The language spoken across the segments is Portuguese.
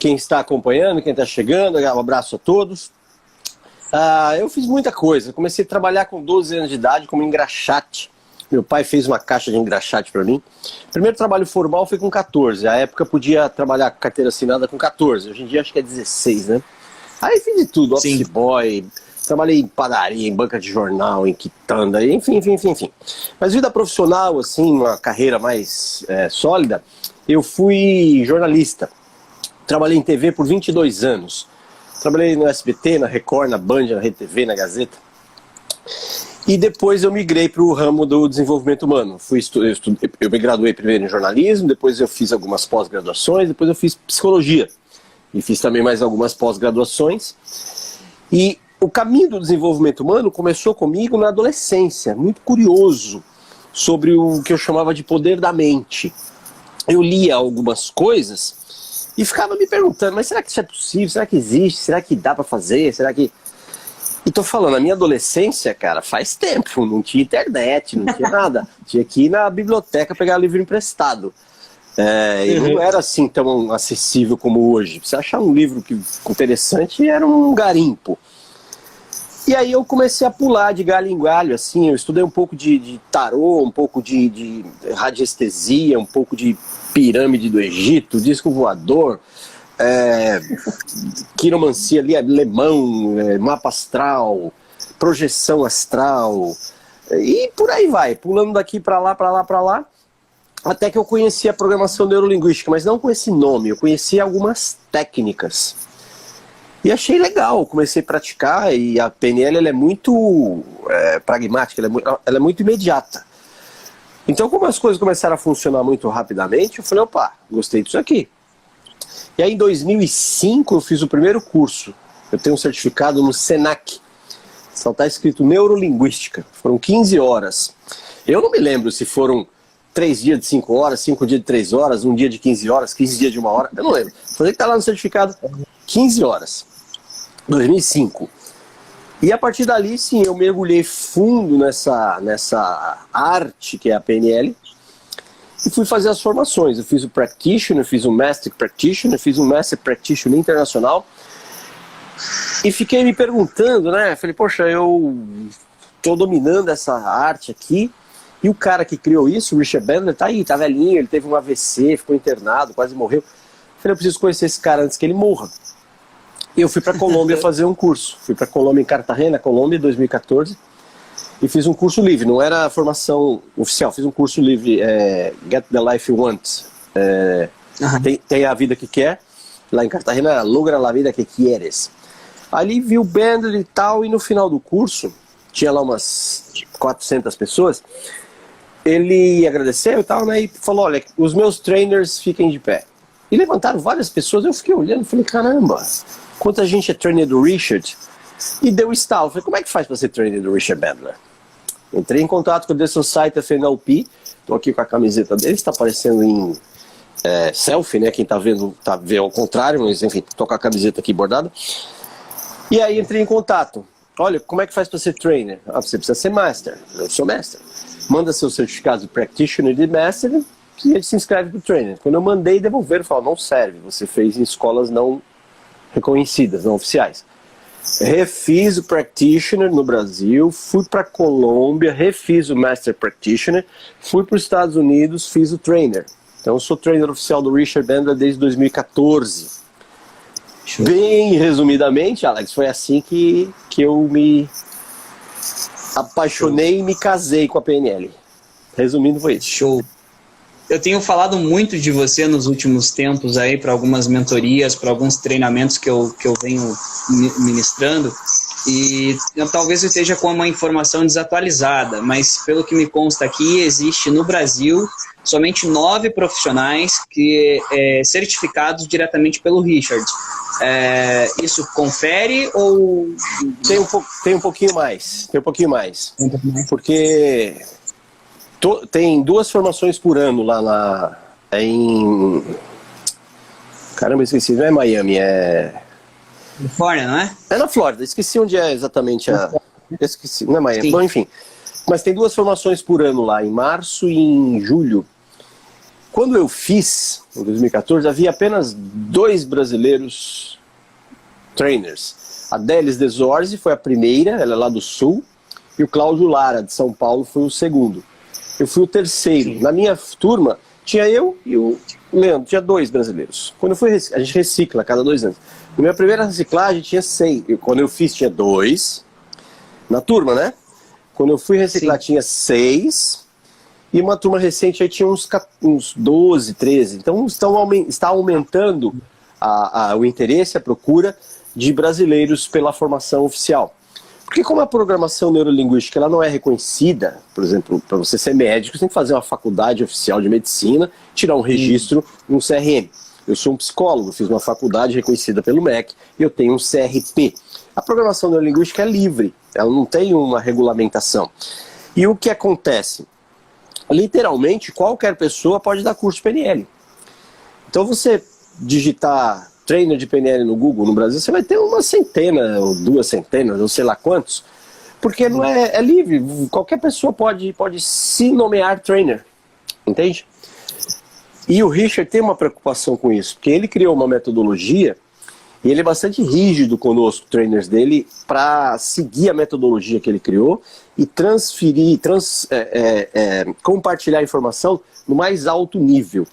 quem está acompanhando, quem está chegando, um abraço a todos. Eu fiz muita coisa. Comecei a trabalhar com 12 anos de idade como engraxate. Meu pai fez uma caixa de engraxate para mim. Primeiro trabalho formal foi com 14. À época podia trabalhar com carteira assinada com 14. Hoje em dia acho que é 16, né? Aí fiz de tudo, office boy, trabalhei em padaria, em banca de jornal, em quitanda, enfim. Mas vida profissional, assim, uma carreira mais sólida, eu fui jornalista. Trabalhei em TV por 22 anos. Trabalhei no SBT, na Record, na Band, na Rede TV, na Gazeta. E depois eu migrei para o ramo do desenvolvimento humano. Eu me graduei primeiro em jornalismo, depois eu fiz algumas pós-graduações, depois eu fiz psicologia. E fiz também mais algumas pós-graduações. E o caminho do desenvolvimento humano começou comigo na adolescência, muito curioso, sobre o que eu chamava de poder da mente. Eu lia algumas coisas e ficava me perguntando, mas será que isso é possível? Será que existe? Será que dá pra fazer? Será que... E tô falando, na minha adolescência, cara, faz tempo, não tinha internet, não tinha nada. Tinha que ir na biblioteca pegar livro emprestado. E não era assim tão acessível como hoje. Pra você achar um livro interessante, era um garimpo. E aí eu comecei a pular de galho em galho, assim, eu estudei um pouco de tarô, um pouco de radiestesia, um pouco de pirâmide do Egito, disco voador, quiromancia ali, alemão, mapa astral, projeção astral, e por aí vai, pulando daqui pra lá, até que eu conheci a programação neurolinguística, mas não com esse nome, eu conheci algumas técnicas. E achei legal, comecei a praticar, e a PNL ela é muito pragmática, ela é muito imediata. Então, como as coisas começaram a funcionar muito rapidamente, eu falei, opa, gostei disso aqui. E aí, em 2005, eu fiz o primeiro curso. Eu tenho um certificado no Senac. Só está escrito Neurolinguística. Foram 15 horas. Eu não me lembro se foram 3 dias de 5 horas, 5 dias de 3 horas, 1 dia de 15 horas, 15 dias de 1 hora. Eu não lembro. Falei que está lá no certificado 15 horas. 2005. E a partir dali, sim, eu mergulhei fundo nessa arte que é a PNL e fui fazer as formações. Eu fiz o Practitioner, fiz o Master Practitioner, fiz o Master Practitioner Internacional e fiquei me perguntando, né? Falei, poxa, eu tô dominando essa arte aqui e o cara que criou isso, o Richard Bandler, tá aí, tá velhinho, ele teve um AVC, ficou internado, quase morreu. Falei, eu preciso conhecer esse cara antes que ele morra. E eu fui para a Colômbia fazer um curso. Fui para a Colômbia, em Cartagena, Colômbia, em 2014. E fiz um curso livre. Não era formação oficial. Fiz um curso livre, Get the Life You Want. Tem a vida que quer. Lá em Cartagena, logra la vida que quieres. Ali vi o Bandler e tal. E no final do curso, tinha lá umas 400 pessoas. Ele agradeceu e tal, né? E falou, olha, os meus trainers fiquem de pé. E levantaram várias pessoas. Eu fiquei olhando e falei, caramba... Quanta gente é trainer do Richard? E deu estalo. Falei, como é que faz para ser trainer do Richard Bandler? Entrei em contato com o The Society of NLP. Estou aqui com a camiseta dele. Está aparecendo em selfie, né? Quem está vendo ao contrário, mas enfim, estou com a camiseta aqui bordada. E aí entrei em contato. Olha, como é que faz para ser trainer? Você precisa ser master. Eu sou master. Manda seu certificado de practitioner e de master e ele se inscreve para o trainer. Quando eu mandei, devolveram. Falaram, não serve. Você fez em escolas não reconhecidas, não oficiais. Refiz o Practitioner no Brasil, fui para a Colômbia, refiz o Master Practitioner, fui para os Estados Unidos, fiz o Trainer. Então eu sou trainer oficial do Richard Bandler desde 2014. Bem resumidamente, Alex, foi assim que eu me apaixonei e me casei com a PNL. Resumindo, foi isso. Show. Eu tenho falado muito de você nos últimos tempos aí para algumas mentorias, para alguns treinamentos que eu venho ministrando e talvez eu esteja com uma informação desatualizada, mas pelo que me consta aqui, existe no Brasil somente 9 profissionais que certificados diretamente pelo Richard. Isso confere ou... Tem um pouquinho mais, porque... Tem 2 formações por ano lá em... Caramba, esqueci, não é Miami, Califórnia, não é? É na Flórida, esqueci onde é exatamente Esqueci, não é Miami, bom, enfim. Mas tem 2 formações por ano lá, em março e em julho, Quando eu fiz, em 2014, havia apenas 2 brasileiros trainers. A Délis De Zorzi foi a primeira, ela é lá do Sul, e o Cláudio Lara, de São Paulo, foi o segundo. Eu fui o terceiro. Sim. Na minha turma, tinha eu e o Leandro, tinha 2 brasileiros. Quando eu fui, a gente recicla a cada 2 anos. Na minha primeira reciclagem tinha 6. Quando eu fiz tinha 2. Na turma, né? Quando eu fui reciclar tinha 6. E uma turma recente aí tinha uns 12, 13. Então está aumentando o interesse, a procura de brasileiros pela formação oficial. Porque como a programação neurolinguística ela não é reconhecida, por exemplo, para você ser médico, você tem que fazer uma faculdade oficial de medicina, tirar um registro e um CRM. Eu sou um psicólogo, fiz uma faculdade reconhecida pelo MEC e eu tenho um CRP. A programação neurolinguística é livre, ela não tem uma regulamentação. E o que acontece? Literalmente, qualquer pessoa pode dar curso de PNL. Então você digitar trainer de PNL no Google, no Brasil, você vai ter uma centena, ou 2 centenas, ou sei lá quantos, porque não é livre, qualquer pessoa pode se nomear trainer, entende? E o Richard tem uma preocupação com isso, porque ele criou uma metodologia, e ele é bastante rígido conosco, trainers dele, para seguir a metodologia que ele criou e transferir, compartilhar a informação no mais alto nível.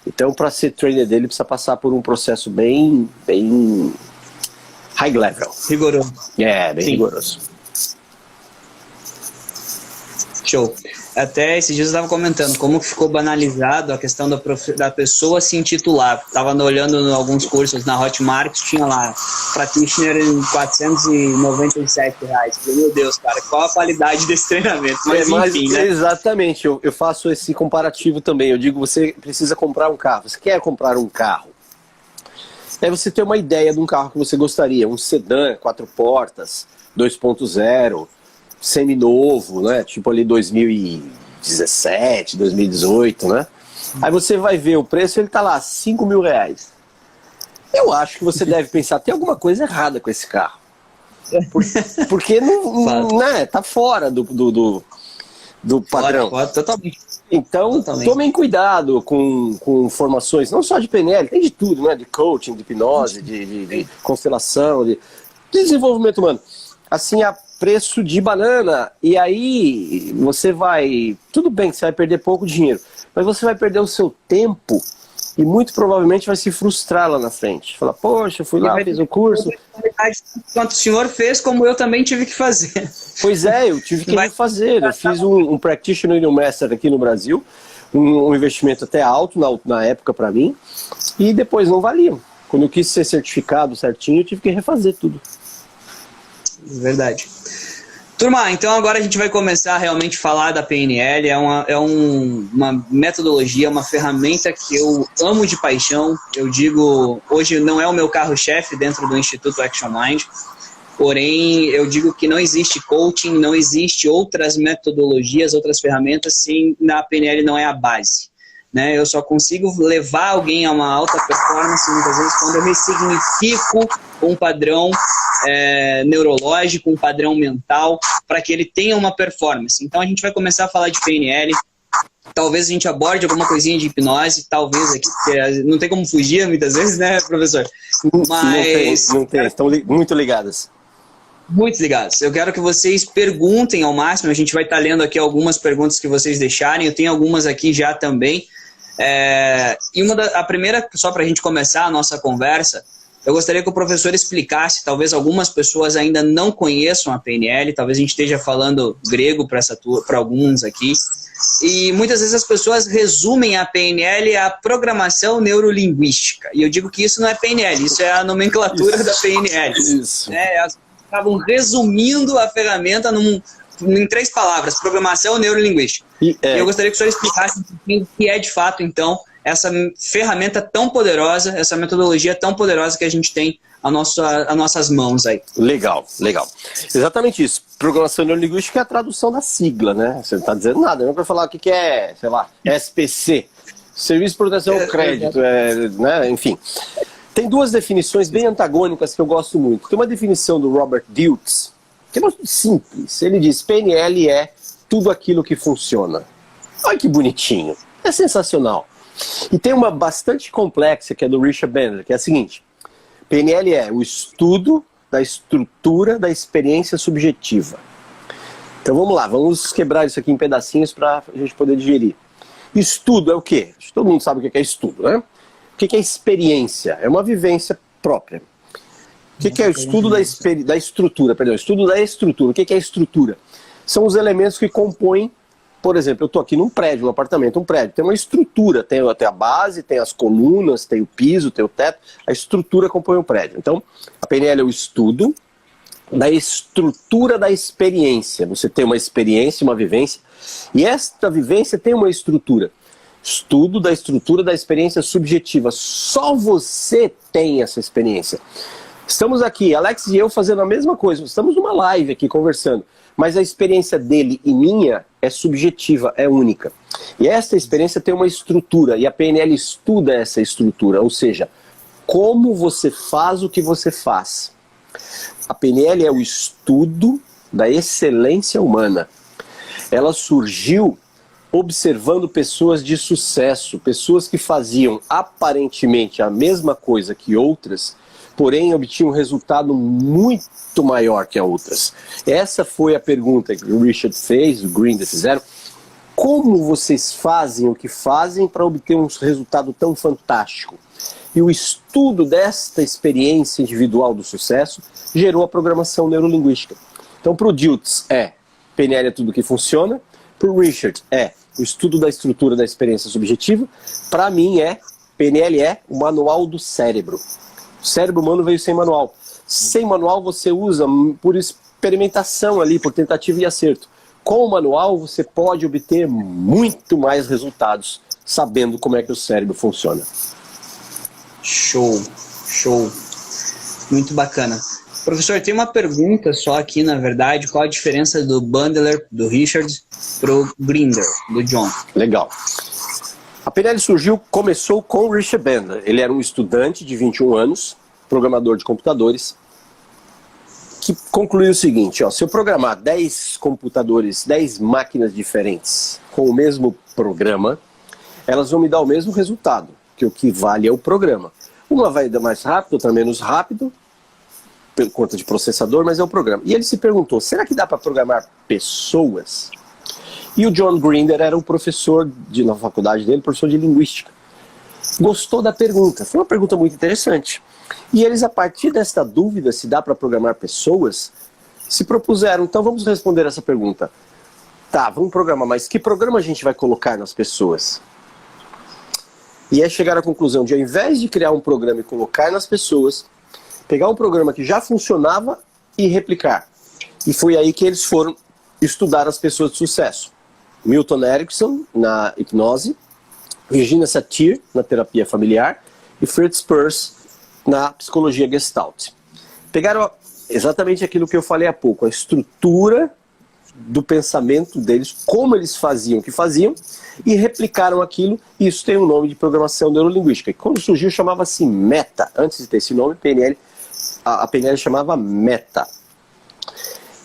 Então, para ser trainer dele, precisa passar por um processo bem high level. Rigoroso. Bem rigoroso. Show. Até esses dias eu estava comentando como ficou banalizado a questão da pessoa se intitular. Estava olhando em alguns cursos na Hotmart, tinha lá practitioner em R$497. Falei, meu Deus, cara, qual a qualidade desse treinamento? Mas enfim, né? Exatamente, eu faço esse comparativo também. Eu digo, você precisa comprar um carro. Você quer comprar um carro? Aí você tem uma ideia de um carro que você gostaria. Um sedã, 4 portas, 2.0, seminovo, né? Tipo ali 2017, 2018, né? Aí você vai ver o preço, ele tá lá, R$5.000. Eu acho que você deve pensar, tem alguma coisa errada com esse carro. Porque não, né, tá fora do padrão. Fora, totalmente. Então, tomem cuidado com formações, não só de PNL, tem de tudo, né? De coaching, de hipnose, de constelação, de desenvolvimento humano. Assim, a preço de banana. E aí você vai... Tudo bem que você vai perder pouco dinheiro, mas você vai perder o seu tempo e muito provavelmente vai se frustrar lá na frente. Falar, poxa, eu fui lá, fiz o curso. Quanto o senhor fez, como eu também tive que fazer. Pois é, eu tive que refazer. Eu fiz um Practitioner e um Master aqui no Brasil, um investimento até alto na época para mim, e depois não valiam. Quando eu quis ser certificado certinho, eu tive que refazer tudo. Verdade. Turma, então agora a gente vai começar a realmente falar da PNL. É uma metodologia, uma ferramenta que eu amo de paixão. Eu digo, hoje não é o meu carro-chefe dentro do Instituto Action Mind, porém eu digo que não existe coaching, não existe outras metodologias, outras ferramentas, se na PNL não é a base. Né? Eu só consigo levar alguém a uma alta performance muitas vezes quando eu ressignifico um padrão neurológico, um padrão mental, para que ele tenha uma performance. Então a gente vai começar a falar de PNL, talvez a gente aborde alguma coisinha de hipnose, talvez aqui, porque não tem como fugir muitas vezes, né, professor? Mas não tem, estão muito ligadas. Muito ligados. Eu quero que vocês perguntem ao máximo. A gente vai estar lendo aqui algumas perguntas que vocês deixarem. Eu tenho algumas aqui já também. E a primeira, só para a gente começar a nossa conversa, eu gostaria que o professor explicasse, talvez algumas pessoas ainda não conheçam a PNL, talvez a gente esteja falando grego para alguns aqui, e muitas vezes as pessoas resumem a PNL à programação neurolinguística, e eu digo que isso não é PNL, isso é a nomenclatura da PNL. Isso. Elas estavam resumindo a ferramenta em 3 palavras, programação neurolinguística. E eu gostaria que o senhor explicasse o que é de fato, então, essa ferramenta tão poderosa, essa metodologia tão poderosa que a gente tem às nossas mãos aí. Legal. Exatamente isso. Programação neurolinguística é a tradução da sigla, né? Você não está dizendo nada, não é para falar o que é, sei lá, SPC, Serviço de Proteção ao Crédito, né? Enfim. Tem 2 definições bem antagônicas que eu gosto muito. Tem uma definição do Robert Dilts, que é muito simples. Ele diz, PNL é tudo aquilo que funciona. Olha que bonitinho. É sensacional. E tem uma bastante complexa, que é do Richard Bandler, que é a seguinte: PNL é o estudo da estrutura da experiência subjetiva. Então vamos lá, vamos quebrar isso aqui em pedacinhos para a gente poder digerir. Estudo é o quê? Todo mundo sabe o que é estudo, né? O que é experiência? É uma vivência própria. O que é o estudo da estrutura? Perdão, estudo da estrutura. O que é a estrutura? São os elementos que compõem, por exemplo, eu estou aqui num prédio, um apartamento, um prédio. Tem uma estrutura, tem a base, tem as colunas, tem o piso, tem o teto. A estrutura compõe o prédio. Então, a PNL é o estudo da estrutura da experiência. Você tem uma experiência, uma vivência, e esta vivência tem uma estrutura. Estudo da estrutura da experiência subjetiva. Só você tem essa experiência. Estamos aqui, Alex e eu, fazendo a mesma coisa. Estamos numa live aqui conversando. Mas a experiência dele e minha é subjetiva, é única. E essa experiência tem uma estrutura. E a PNL estuda essa estrutura. Ou seja, como você faz o que você faz. A PNL é o estudo da excelência humana. Ela surgiu observando pessoas de sucesso. Pessoas que faziam aparentemente a mesma coisa que outras, porém obtinham um resultado muito maior que as outras. Essa foi a pergunta que o Richard fez, o Grinder fizeram. Como vocês fazem o que fazem para obter um resultado tão fantástico? E o estudo desta experiência individual do sucesso gerou a programação neurolinguística. Então, para o Diltz PNL é tudo que funciona. Para o Richard o estudo da estrutura da experiência subjetiva. Para mim PNL é o manual do cérebro. O cérebro humano veio sem manual. Sem manual você usa por experimentação ali, por tentativa e acerto. Com o manual você pode obter muito mais resultados sabendo como é que o cérebro funciona. Show, show. Muito bacana. Professor, tem uma pergunta só aqui, na verdade. Qual a diferença do Bandler, do Richard, pro Grinder, do John? Legal. A PNL começou com o Richard Bandler. Ele era um estudante de 21 anos, programador de computadores, que concluiu o seguinte: se eu programar 10 computadores, 10 máquinas diferentes com o mesmo programa, elas vão me dar o mesmo resultado, que o que vale é o programa. Uma vai dar mais rápido, outra menos rápido, por conta de processador, mas é o programa. E ele se perguntou, será que dá para programar pessoas? E o John Grinder era um professor na faculdade dele, professor de linguística. Gostou da pergunta, foi uma pergunta muito interessante. E eles, a partir desta dúvida, se dá para programar pessoas, se propuseram, então vamos responder essa pergunta. Tá, vamos programar, mas que programa a gente vai colocar nas pessoas? E aí chegaram à conclusão de, ao invés de criar um programa e colocar nas pessoas, pegar um programa que já funcionava e replicar. E foi aí que eles foram estudar as pessoas de sucesso. Milton Erickson, na hipnose, Virginia Satir, na terapia familiar, e Fritz Perls, na psicologia Gestalt. Pegaram exatamente aquilo que eu falei há pouco, a estrutura do pensamento deles, como eles faziam o que faziam, e replicaram aquilo, e isso tem um nome de programação neurolinguística. E quando surgiu, chamava-se META. Antes de ter esse nome, a PNL chamava META.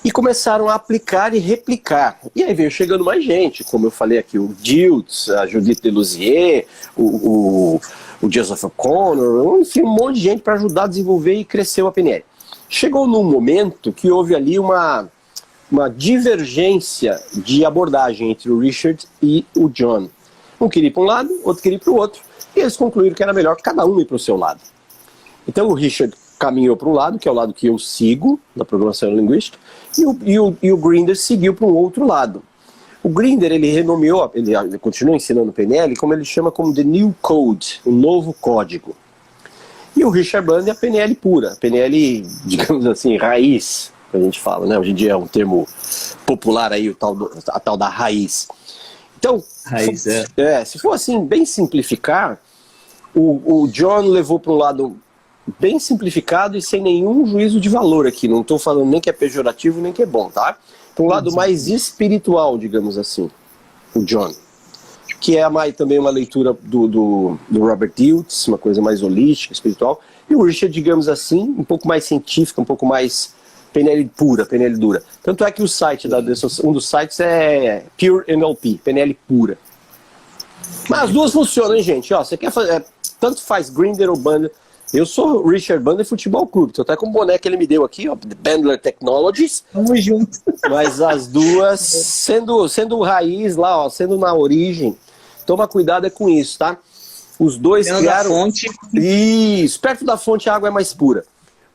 E começaram a aplicar e replicar. E aí veio chegando mais gente, como eu falei aqui, o Diltz, a Judith Delusier, o Joseph O'Connor, enfim, um monte de gente para ajudar a desenvolver e crescer a PNL. Chegou num momento que houve ali uma divergência de abordagem entre o Richard e o John. Um queria ir para um lado, outro queria ir para o outro, e eles concluíram que era melhor cada um ir para o seu lado. Então o Richard caminhou para um lado, que é o lado que eu sigo, da programação linguística, e o Grinder seguiu para um outro lado. O Grinder, ele renomeou, ele continua ensinando PNL, como ele chama como The New Code, o novo código. E o Richard Bandler é a PNL pura, a PNL, digamos assim, raiz, que a gente fala, né? Hoje em dia é um termo popular aí, a tal da raiz. Então, raiz, se for assim, bem simplificar, o John levou para um lado bem simplificado e sem nenhum juízo de valor aqui. Não estou falando nem que é pejorativo, nem que é bom, tá? Para um lado mais espiritual, digamos assim, o John. Que é também uma leitura do Robert Diltz, uma coisa mais holística, espiritual. E o Richard, digamos assim, um pouco mais científica, um pouco mais PNL pura, PNL dura. Tanto é que o site, um dos sites é Pure NLP, PNL pura. Mas as duas funcionam, hein, gente? Ó, você quer fazer. Tanto faz Grindr ou Bandler. Eu sou o Richard Bandler Futebol Clube. Tô até com o boné que ele me deu aqui, ó. Bandler Technologies. Tamo junto. Mas as duas, sendo raiz lá, ó, sendo na origem, toma cuidado é com isso, tá? Os dois criaram. Da fonte. Isso, perto da fonte a água é mais pura.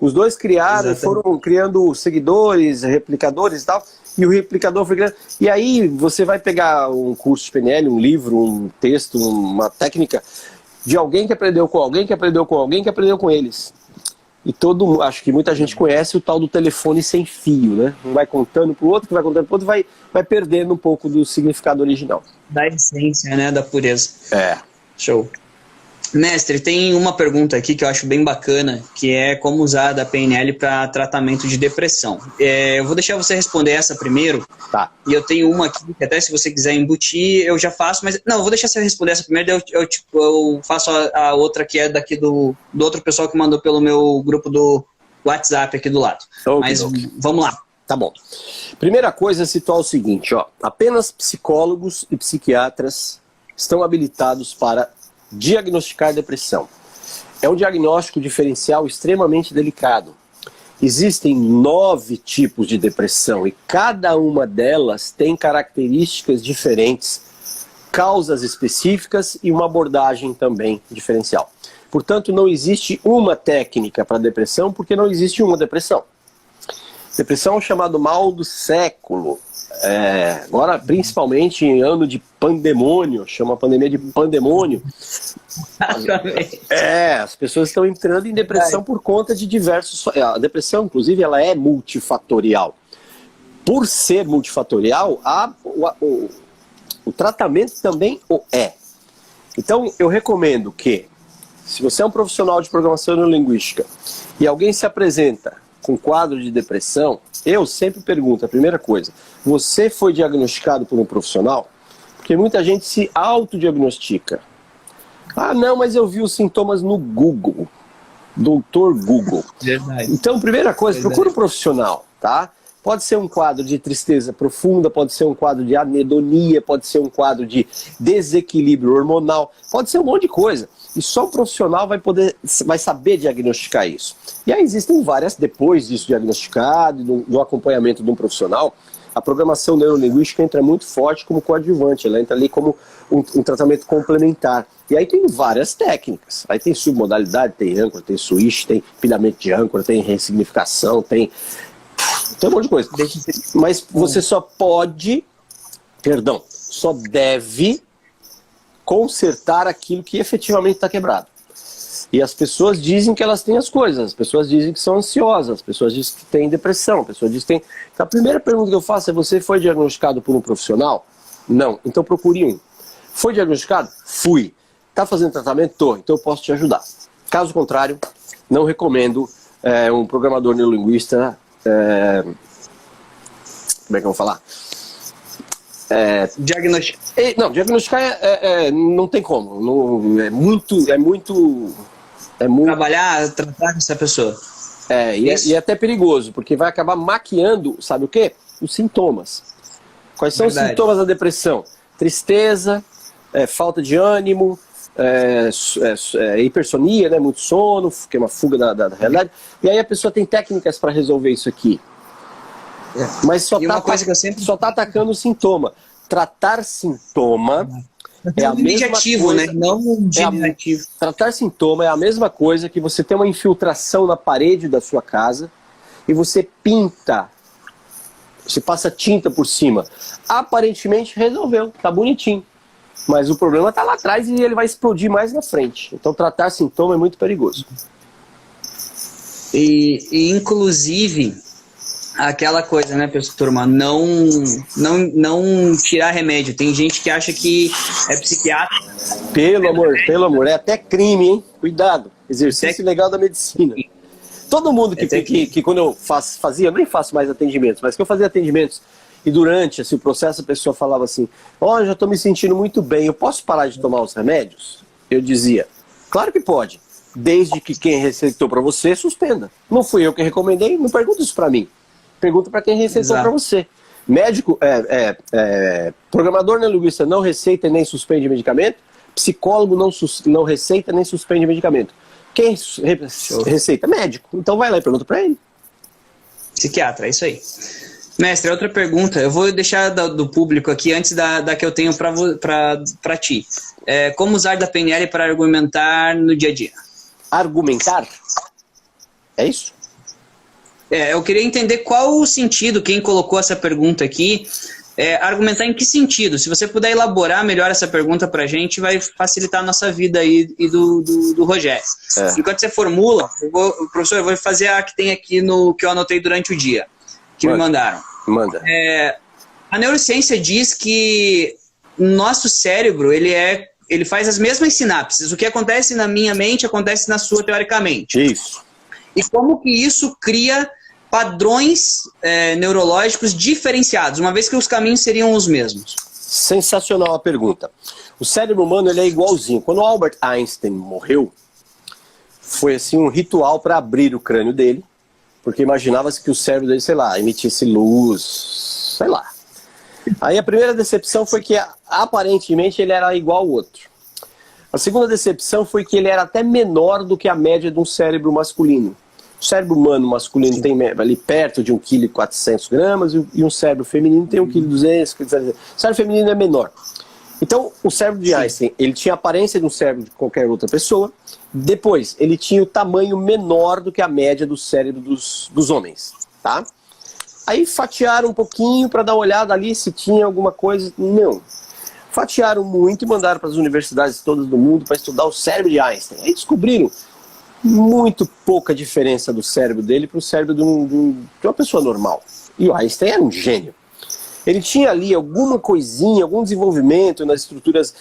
Os dois criaram e foram criando seguidores, replicadores e tal. E o replicador foi criando. E aí você vai pegar um curso de PNL, um livro, um texto, uma técnica de alguém que aprendeu com alguém, que aprendeu com alguém, que aprendeu com eles. E acho que muita gente conhece o tal do telefone sem fio, né? Um vai contando pro outro, que vai contando pro outro, vai perdendo um pouco do significado original. Da essência, né? Da pureza. É. Show. Mestre, tem uma pergunta aqui que eu acho bem bacana, que é como usar a PNL para tratamento de depressão. Eu vou deixar você responder essa primeiro. Tá. E eu tenho uma aqui, que até se você quiser embutir, eu já faço, mas não, eu vou deixar você responder essa primeiro, daí eu faço a outra que é daqui do outro pessoal que mandou pelo meu grupo do WhatsApp aqui do lado. Mas vamos lá. Tá bom. Primeira coisa é situar o seguinte, ó. Apenas psicólogos e psiquiatras estão habilitados para diagnosticar depressão. É um diagnóstico diferencial extremamente delicado. Existem 9 tipos de depressão e cada uma delas tem características diferentes, causas específicas e uma abordagem também diferencial. Portanto, não existe uma técnica para depressão porque não existe uma depressão. Depressão é o chamado mal do século. Agora, principalmente em ano de pandemônio, chama a pandemia de pandemônio. As pessoas estão entrando em depressão por conta de diversos... A depressão, inclusive, ela é multifatorial. Por ser multifatorial, o tratamento também o é. Então, eu recomendo que, se você é um profissional de programação neurolinguística e alguém se apresenta com quadro de depressão, eu sempre pergunto, a primeira coisa, você foi diagnosticado por um profissional? Porque muita gente se autodiagnostica. Ah, não, mas eu vi os sintomas no Google. Doutor Google. Verdade. Então, primeira coisa, procura um profissional, tá? Pode ser um quadro de tristeza profunda, pode ser um quadro de anedonia, pode ser um quadro de desequilíbrio hormonal, pode ser um monte de coisa. E só o profissional vai saber diagnosticar isso. E aí existem várias, depois disso diagnosticado, do acompanhamento de um profissional, a programação neurolinguística entra muito forte como coadjuvante, ela entra ali como um tratamento complementar. E aí tem várias técnicas. Aí tem submodalidade, tem âncora, tem switch, tem pilhamento de âncora, tem ressignificação, tem um monte de coisa. Mas você só deve consertar aquilo que efetivamente está quebrado. E as pessoas dizem que elas têm as coisas, as pessoas dizem que são ansiosas, as pessoas dizem que têm depressão, as pessoas dizem que têm... Então a primeira pergunta que eu faço é: você foi diagnosticado por um profissional? Não. Então procure um. Foi diagnosticado? Fui. Está fazendo tratamento? Tô. Então eu posso te ajudar. Caso contrário, não recomendo um programador neurolinguista... como é que eu vou falar? Diagnosticar. Não, diagnosticar não tem como. Não, é muito. Tratar essa pessoa. E é até perigoso, porque vai acabar maquiando, sabe o quê? Os sintomas. Quais são os sintomas da depressão? Tristeza, falta de ânimo, hipersonia, né? Muito sono, que é uma fuga da realidade. E aí a pessoa tem técnicas para resolver isso aqui. Mas só está atacando o sintoma. Tratar sintoma é a mesma coisa, né? Não generativo. Tratar sintoma é a mesma coisa que você ter uma infiltração na parede da sua casa e você pinta, você passa tinta por cima. Aparentemente resolveu, tá bonitinho. Mas o problema está lá atrás e ele vai explodir mais na frente. Então tratar sintoma é muito perigoso. E inclusive... aquela coisa, né, pessoal, turma, não tirar remédio. Tem gente que acha que é psiquiatra. Pelo amor, é até crime, hein? Cuidado, exercício legal da medicina. Todo mundo que quando eu fazia, eu nem faço mais atendimentos, mas que eu fazia atendimentos e durante o processo a pessoa falava assim: já estou me sentindo muito bem, eu posso parar de tomar os remédios? Eu dizia, claro que pode, desde que quem receitou para você suspenda. Não fui eu que recomendei, não pergunta isso para mim. Pergunta para quem receitou para você. Médico, programador neurolinguista não receita nem suspende medicamento, Psicólogo não receita nem suspende medicamento. Quem receita? Médico. Então vai lá e pergunta para ele. Psiquiatra, é isso aí. Mestre, outra pergunta. Eu vou deixar do público aqui antes da que eu tenho para ti. Como usar da PNL para argumentar no dia a dia? Argumentar? É isso? Eu queria entender qual o sentido, quem colocou essa pergunta aqui, argumentar em que sentido. Se você puder elaborar melhor essa pergunta para a gente, vai facilitar a nossa vida aí e do Rogério. Enquanto você formula, professor, eu vou fazer a que tem aqui no que eu anotei durante o dia, que me mandaram. Manda. A neurociência diz que nosso cérebro, ele faz as mesmas sinapses. O que acontece na minha mente, acontece na sua, teoricamente. Isso. E como que isso cria padrões neurológicos diferenciados, uma vez que os caminhos seriam os mesmos? Sensacional a pergunta. O cérebro humano ele é igualzinho. Quando o Albert Einstein morreu, foi assim um ritual para abrir o crânio dele, porque imaginava-se que o cérebro dele, sei lá, emitisse luz, sei lá. Aí a primeira decepção foi que aparentemente ele era igual ao outro. A segunda decepção foi que ele era até menor do que a média de um cérebro masculino. O cérebro humano masculino tem ali perto de 1,4 kg e um cérebro feminino tem 1,2 kg. O cérebro feminino é menor. Então, o cérebro de Einstein, ele tinha a aparência de um cérebro de qualquer outra pessoa. Depois, ele tinha o tamanho menor do que a média do cérebro dos homens, tá? Aí fatiaram um pouquinho para dar uma olhada ali se tinha alguma coisa. Não. Fatiaram muito e mandaram para as universidades todas do mundo para estudar o cérebro de Einstein. Aí descobriram muito pouca diferença do cérebro dele para o cérebro de uma pessoa normal. E o Einstein era um gênio. Ele tinha ali alguma coisinha, algum desenvolvimento nas estruturas...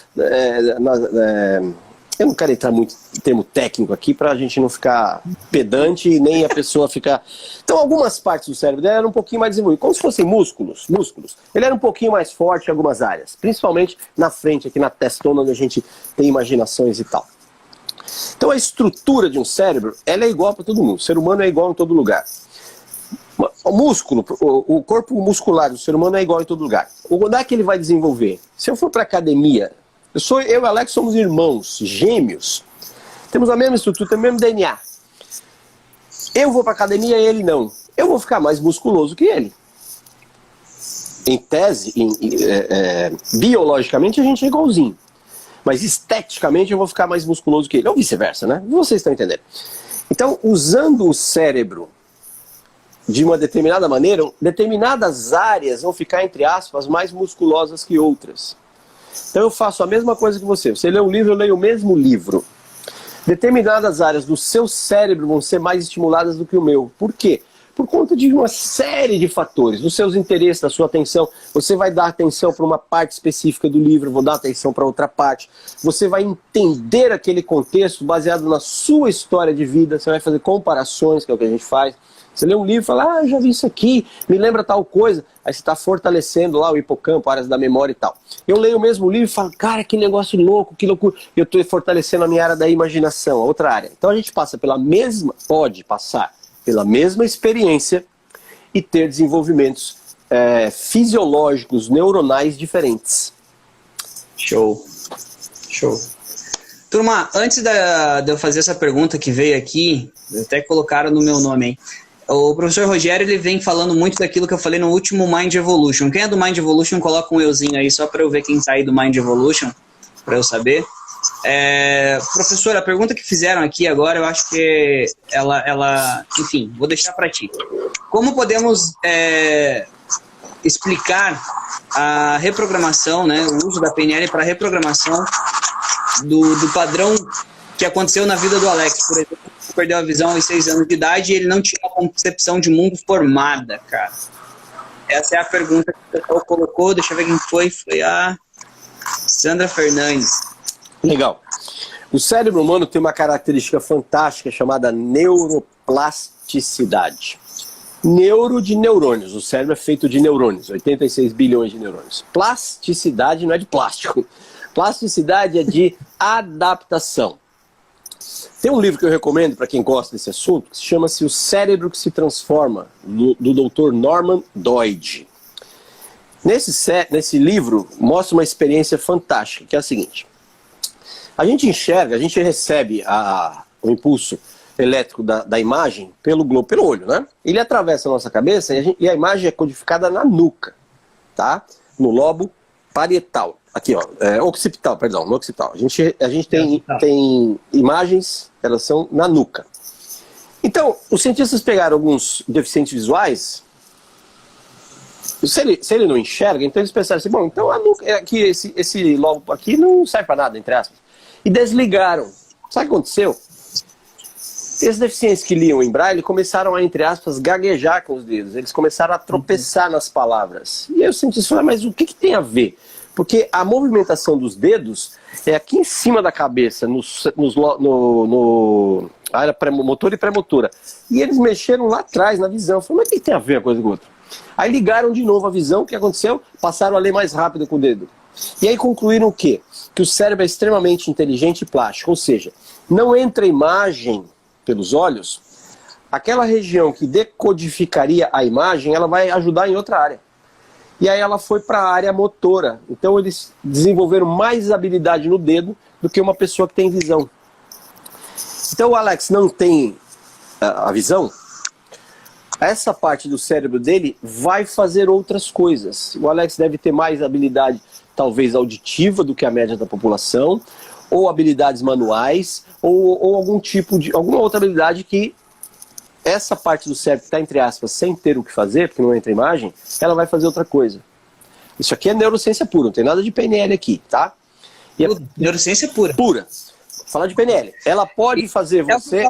eu não quero entrar muito em termo técnico aqui para a gente não ficar pedante e nem a pessoa ficar... Então algumas partes do cérebro dele eram um pouquinho mais desenvolvidas, como se fossem músculos. Ele era um pouquinho mais forte em algumas áreas, principalmente na frente, aqui na testona, onde a gente tem imaginações e tal. Então a estrutura de um cérebro, ela é igual para todo mundo. O ser humano é igual em todo lugar. O músculo, o corpo muscular do ser humano é igual em todo lugar. Onde é que ele vai desenvolver? Se eu for para academia, eu e o Alex somos irmãos, gêmeos. Temos a mesma estrutura, temos o mesmo DNA. Eu vou para academia e ele não. Eu vou ficar mais musculoso que ele. Em tese, biologicamente a gente é igualzinho. Mas esteticamente eu vou ficar mais musculoso que ele. Ou vice-versa, né? Vocês estão entendendo. Então, usando o cérebro de uma determinada maneira, determinadas áreas vão ficar, entre aspas, mais musculosas que outras. Então eu faço a mesma coisa que você. Você lê um livro, eu leio o mesmo livro. Determinadas áreas do seu cérebro vão ser mais estimuladas do que o meu. Por quê? Por conta de uma série de fatores, dos seus interesses, da sua atenção. Você vai dar atenção para uma parte específica do livro, vou dar atenção para outra parte. Você vai entender aquele contexto baseado na sua história de vida, você vai fazer comparações, que é o que a gente faz. Você lê um livro e fala, já vi isso aqui, me lembra tal coisa. Aí você está fortalecendo lá o hipocampo, áreas da memória e tal. Eu leio o mesmo livro e falo, cara, que negócio louco, que loucura. Eu estou fortalecendo a minha área da imaginação, a outra área. Então a gente passa pode passar pela mesma experiência e ter desenvolvimentos fisiológicos, neuronais diferentes. Show. Turma, antes de eu fazer essa pergunta que veio aqui, até colocaram no meu nome, hein? O professor Rogério, ele vem falando muito daquilo que eu falei no último Mind Evolution. Quem é do Mind Evolution, coloca um euzinho aí, só para eu ver quem tá aí do Mind Evolution, para eu saber. Professor, a pergunta que fizeram aqui agora, eu acho que ela enfim, vou deixar para ti. Como podemos explicar a reprogramação, né, o uso da PNL para reprogramação do padrão que aconteceu na vida do Alex, por exemplo, que perdeu a visão aos 6 anos de idade e ele não tinha uma concepção de mundo formada, cara. Essa é a pergunta que o pessoal colocou, deixa eu ver quem foi a Sandra Fernandes. Legal. O cérebro humano tem uma característica fantástica chamada neuroplasticidade. Neuro de neurônios, o cérebro é feito de neurônios, 86 bilhões de neurônios. Plasticidade não é de plástico. Plasticidade é de adaptação. Tem um livro que eu recomendo para quem gosta desse assunto, que chama-se O Cérebro que se Transforma, do Dr. Norman Doidge. Nesse livro, mostra uma experiência fantástica, que é a seguinte. A gente enxerga, a gente recebe o impulso elétrico da imagem pelo globo, pelo olho, né? Ele atravessa a nossa cabeça e a imagem é codificada na nuca, tá? No lobo parietal. Aqui, ó, occipital, perdão, no occipital. A gente tem imagens, elas são na nuca. Então, os cientistas pegaram alguns deficientes visuais. Se ele não enxerga, então eles pensaram assim, bom, então a nuca, aqui, esse lobo aqui não serve para nada, entre aspas. E desligaram. Sabe o que aconteceu? Esses deficientes que liam em braille começaram a, entre aspas, gaguejar com os dedos. Eles começaram a tropeçar nas palavras. E aí os cientistas falaram, mas o que tem a ver? Porque a movimentação dos dedos é aqui em cima da cabeça, no área motora e pré-motora. E eles mexeram lá atrás, na visão. Eu falei, mas o que tem a ver uma coisa com outra? Aí ligaram de novo a visão, o que aconteceu? Passaram a ler mais rápido com o dedo. E aí concluíram o quê? Que o cérebro é extremamente inteligente e plástico, ou seja, não entra imagem pelos olhos, aquela região que decodificaria a imagem, ela vai ajudar em outra área. E aí ela foi para a área motora. Então eles desenvolveram mais habilidade no dedo do que uma pessoa que tem visão. Então o Alex não tem a visão, essa parte do cérebro dele vai fazer outras coisas. O Alex deve ter mais habilidade, talvez auditiva, do que a média da população, ou habilidades manuais, ou alguma outra habilidade que essa parte do cérebro que está, entre aspas, sem ter o que fazer, porque não entra imagem, ela vai fazer outra coisa. Isso aqui é neurociência pura, não tem nada de PNL aqui, tá? E neurociência pura. Pura. Falar de PNL. Ela pode fazer você...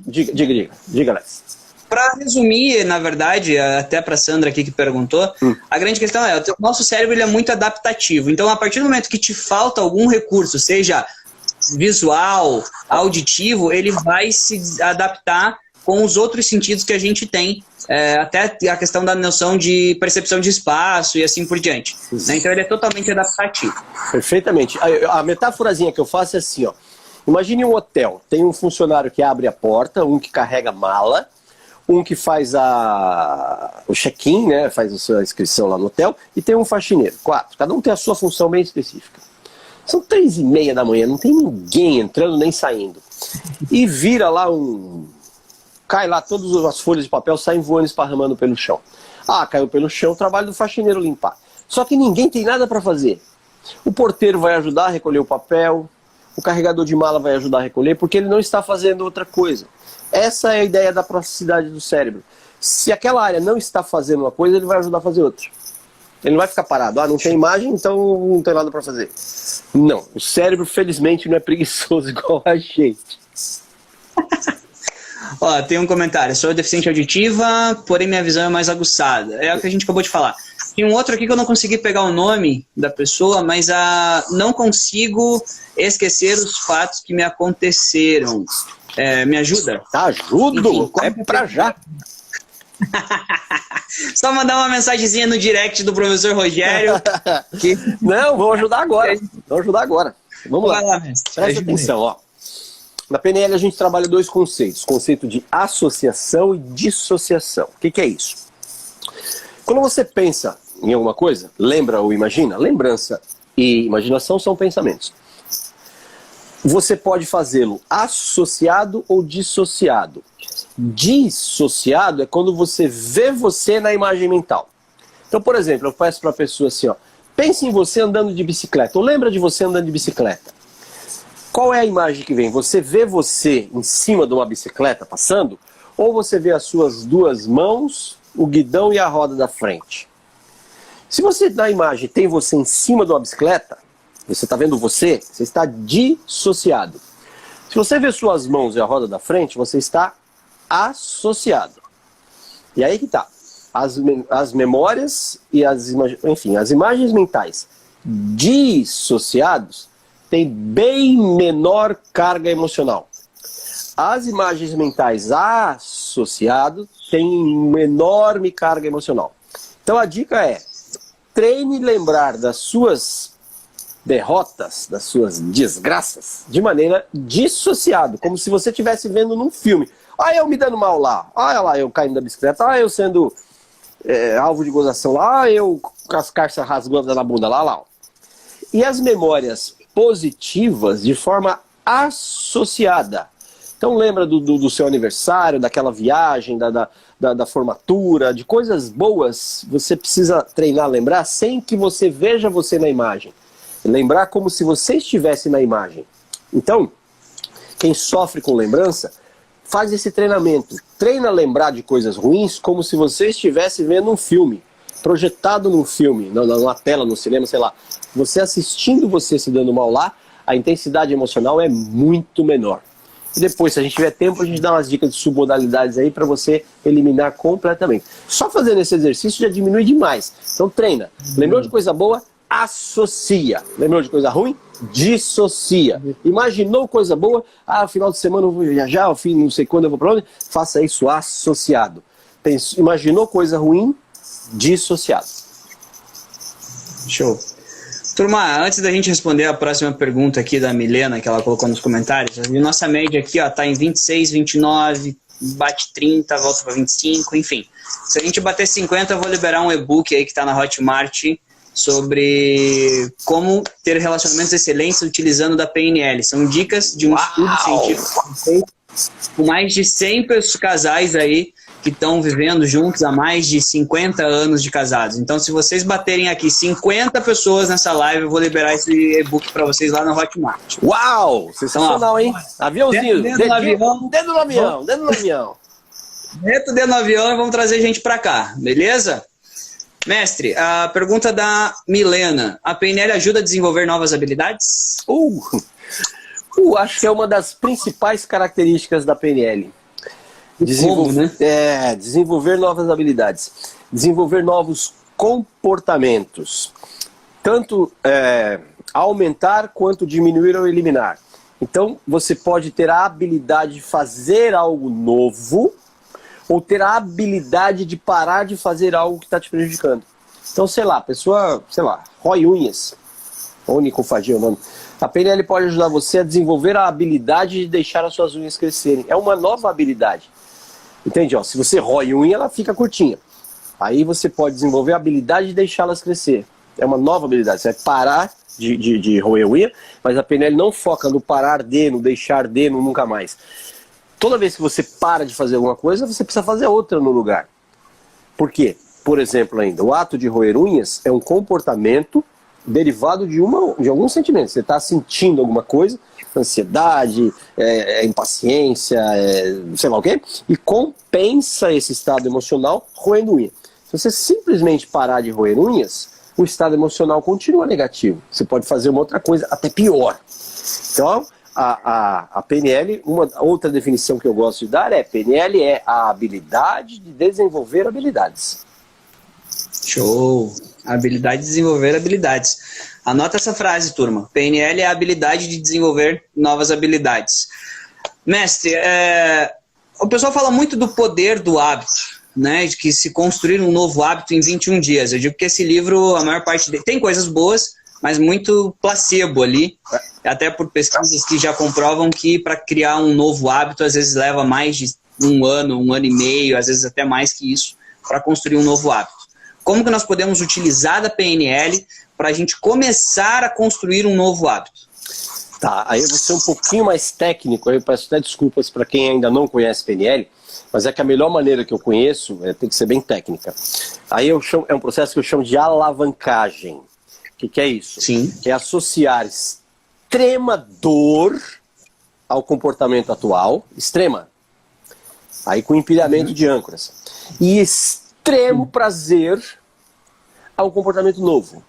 Diga, Alex. Para resumir, na verdade, até para a Sandra aqui que perguntou, a grande questão é, o nosso cérebro ele é muito adaptativo. Então, a partir do momento que te falta algum recurso, seja visual, auditivo, ele vai se adaptar com os outros sentidos que a gente tem, até a questão da noção de percepção de espaço e assim por diante. Né? Então, ele é totalmente adaptativo. Perfeitamente. A metáforazinha que eu faço é assim, ó. Imagine um hotel. Tem um funcionário que abre a porta, um que carrega mala, um que faz o check-in, né, faz a sua inscrição lá no hotel, e tem um faxineiro, 4. Cada um tem a sua função bem específica. São 3:30 da manhã, não tem ninguém entrando nem saindo. E vira lá cai lá, todas as folhas de papel saem voando, esparramando pelo chão. Ah, caiu pelo chão, trabalho do faxineiro limpar. Só que ninguém tem nada para fazer. O porteiro vai ajudar a recolher o papel, o carregador de mala vai ajudar a recolher, porque ele não está fazendo outra coisa. Essa é a ideia da plasticidade do cérebro. Se aquela área não está fazendo uma coisa, ele vai ajudar a fazer outra. Ele não vai ficar parado. Ah, não tem imagem, então não tem nada para fazer. Não, o cérebro, felizmente, não é preguiçoso igual a gente. Ó, tem um comentário. Sou deficiente auditiva, porém minha visão é mais aguçada. É o que a gente acabou de falar. Tem um outro aqui que eu não consegui pegar o nome da pessoa, mas não consigo esquecer os fatos que me aconteceram. Me ajuda? Ajudo! Enfim, pra já. Só mandar uma mensagenzinha no direct do professor Rogério. Não, vamos ajudar agora. Vamos lá. Presta atenção, ó. Na PNL a gente trabalha 2 conceitos. Conceito de associação e dissociação. O que é isso? Quando você pensa em alguma coisa, lembra ou imagina? Lembrança e imaginação são pensamentos. Você pode fazê-lo associado ou dissociado. Dissociado é quando você vê você na imagem mental. Então, por exemplo, eu peço para a pessoa assim, ó, pense em você andando de bicicleta, ou lembra de você andando de bicicleta. Qual é a imagem que vem? Você vê você em cima de uma bicicleta passando, ou você vê as suas 2 mãos, o guidão e a roda da frente? Se você na imagem tem você em cima de uma bicicleta, você está vendo você está dissociado. Se você vê suas mãos e a roda da frente, você está associado. E aí que tá. As memórias e as imagens mentais dissociados têm bem menor carga emocional. As imagens mentais associadas têm uma enorme carga emocional. Então a dica é, treine lembrar das suas derrotas, das suas desgraças, de maneira dissociada, como se você estivesse vendo num filme. Ah, eu me dando mal lá, ah, lá, eu caindo da bicicleta, ah, eu sendo alvo de gozação lá, ah, eu com as carças rasgando na bunda lá. E as memórias positivas de forma associada. Então lembra do seu aniversário, daquela viagem, da formatura, de coisas boas, você precisa treinar, lembrar, sem que você veja você na imagem. Lembrar como se você estivesse na imagem. Então, quem sofre com lembrança, faz esse treinamento. Treina lembrar de coisas ruins como se você estivesse vendo um filme, projetado num filme, numa tela, no cinema, sei lá. Você assistindo você se dando mal lá, a intensidade emocional é muito menor. E depois, se a gente tiver tempo, a gente dá umas dicas de submodalidades aí para você eliminar completamente. Só fazendo esse exercício já diminui demais. Então treina. Lembrou de coisa boa? Associa. Lembrou de coisa ruim? Dissocia. Imaginou coisa boa? Ah, final de semana eu vou viajar, ao fim não sei quando eu vou para onde? Faça isso associado. Imaginou coisa ruim? Dissociado. Show. Turma, antes da gente responder a próxima pergunta aqui da Milena, que ela colocou nos comentários, a nossa média aqui ó, tá em 26, 29, bate 30, volta para 25, enfim. Se a gente bater 50, eu vou liberar um e-book aí que está na Hotmart sobre como ter relacionamentos excelentes utilizando da PNL. São dicas de um estudo científico com mais de 100 casais aí que estão vivendo juntos há mais de 50 anos de casados. Então, se vocês baterem aqui 50 pessoas nessa live, eu vou liberar esse e-book para vocês lá no Hotmart. Uau! Sensacional, hein? Aviãozinho. Dedo no avião. Dedo no avião. Dedo no avião. Meta o dedo no avião e vamos trazer gente para cá, beleza? Mestre, a pergunta da Milena. A PNL ajuda a desenvolver novas habilidades? Acho que é uma das principais características da PNL. Desenvolver novas habilidades. Desenvolver novos comportamentos. Tanto aumentar quanto diminuir ou eliminar. Então, você pode ter a habilidade de fazer algo novo ou ter a habilidade de parar de fazer algo que está te prejudicando. Então, sei lá, a pessoa, rói unhas. Onicofagia é o nome. A PNL pode ajudar você a desenvolver a habilidade de deixar as suas unhas crescerem. É uma nova habilidade. Entende? Se você rói unha, ela fica curtinha. Aí você pode desenvolver a habilidade de deixá-las crescer. É uma nova habilidade. Você vai parar de roer unha, mas a PNL não foca no parar de, no deixar de, no nunca mais. Toda vez que você para de fazer alguma coisa, você precisa fazer outra no lugar. Por quê? Por exemplo, ainda, o ato de roer unhas é um comportamento derivado de algum sentimento. Você está sentindo alguma coisa, ansiedade, impaciência, sei lá o quê, e compensa esse estado emocional roendo unha. Se você simplesmente parar de roer unhas, o estado emocional continua negativo. Você pode fazer uma outra coisa até pior. Então, a PNL, uma outra definição que eu gosto de dar PNL é a habilidade de desenvolver habilidades. Show! Habilidade de desenvolver habilidades. Anota essa frase, turma. PNL é a habilidade de desenvolver novas habilidades. Mestre, o pessoal fala muito do poder do hábito, né? De que se construir um novo hábito em 21 dias. Eu digo que esse livro, a maior parte dele, tem coisas boas, mas muito placebo ali. Até por pesquisas que já comprovam que para criar um novo hábito, às vezes leva mais de um ano e meio, às vezes até mais que isso, para construir um novo hábito. Como que nós podemos utilizar da PNL para a gente começar a construir um novo hábito? Tá, aí eu vou ser um pouquinho mais técnico, eu peço até desculpas para quem ainda não conhece PNL, mas é que a melhor maneira que eu conheço tem que ser bem técnica. Aí é um processo que eu chamo de alavancagem. O que é isso? Sim. É associar extrema dor ao comportamento atual, extrema, aí com empilhamento de âncoras, e extremo prazer ao comportamento novo.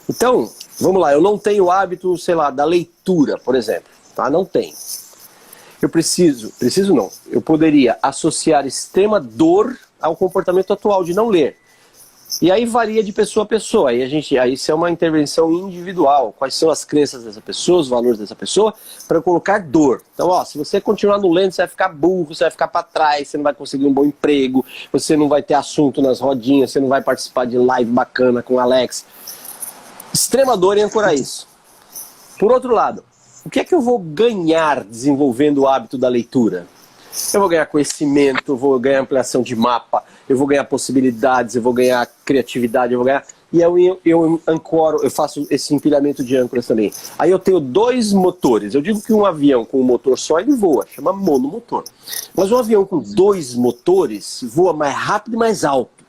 Então, vamos lá, eu não tenho o hábito, sei lá, da leitura, por exemplo, tá? Não tenho. Eu preciso não, eu poderia associar extrema dor ao comportamento atual de não ler. E aí varia de pessoa a pessoa, aí isso é uma intervenção individual, quais são as crenças dessa pessoa, os valores dessa pessoa, para colocar dor. Então, se você continuar no lendo, você vai ficar burro, você vai ficar para trás, você não vai conseguir um bom emprego, você não vai ter assunto nas rodinhas, você não vai participar de live bacana com o Alex. Extrema dor em ancorar isso. Por outro lado, o que é que eu vou ganhar desenvolvendo o hábito da leitura? Eu vou ganhar conhecimento, eu vou ganhar ampliação de mapa, eu vou ganhar possibilidades, eu vou ganhar criatividade, eu vou ganhar e eu ancoro, eu faço esse empilhamento de âncoras também. Aí eu tenho 2 motores. Eu digo que um avião com um motor só ele voa, chama monomotor. Mas um avião com 2 motores voa mais rápido e mais alto.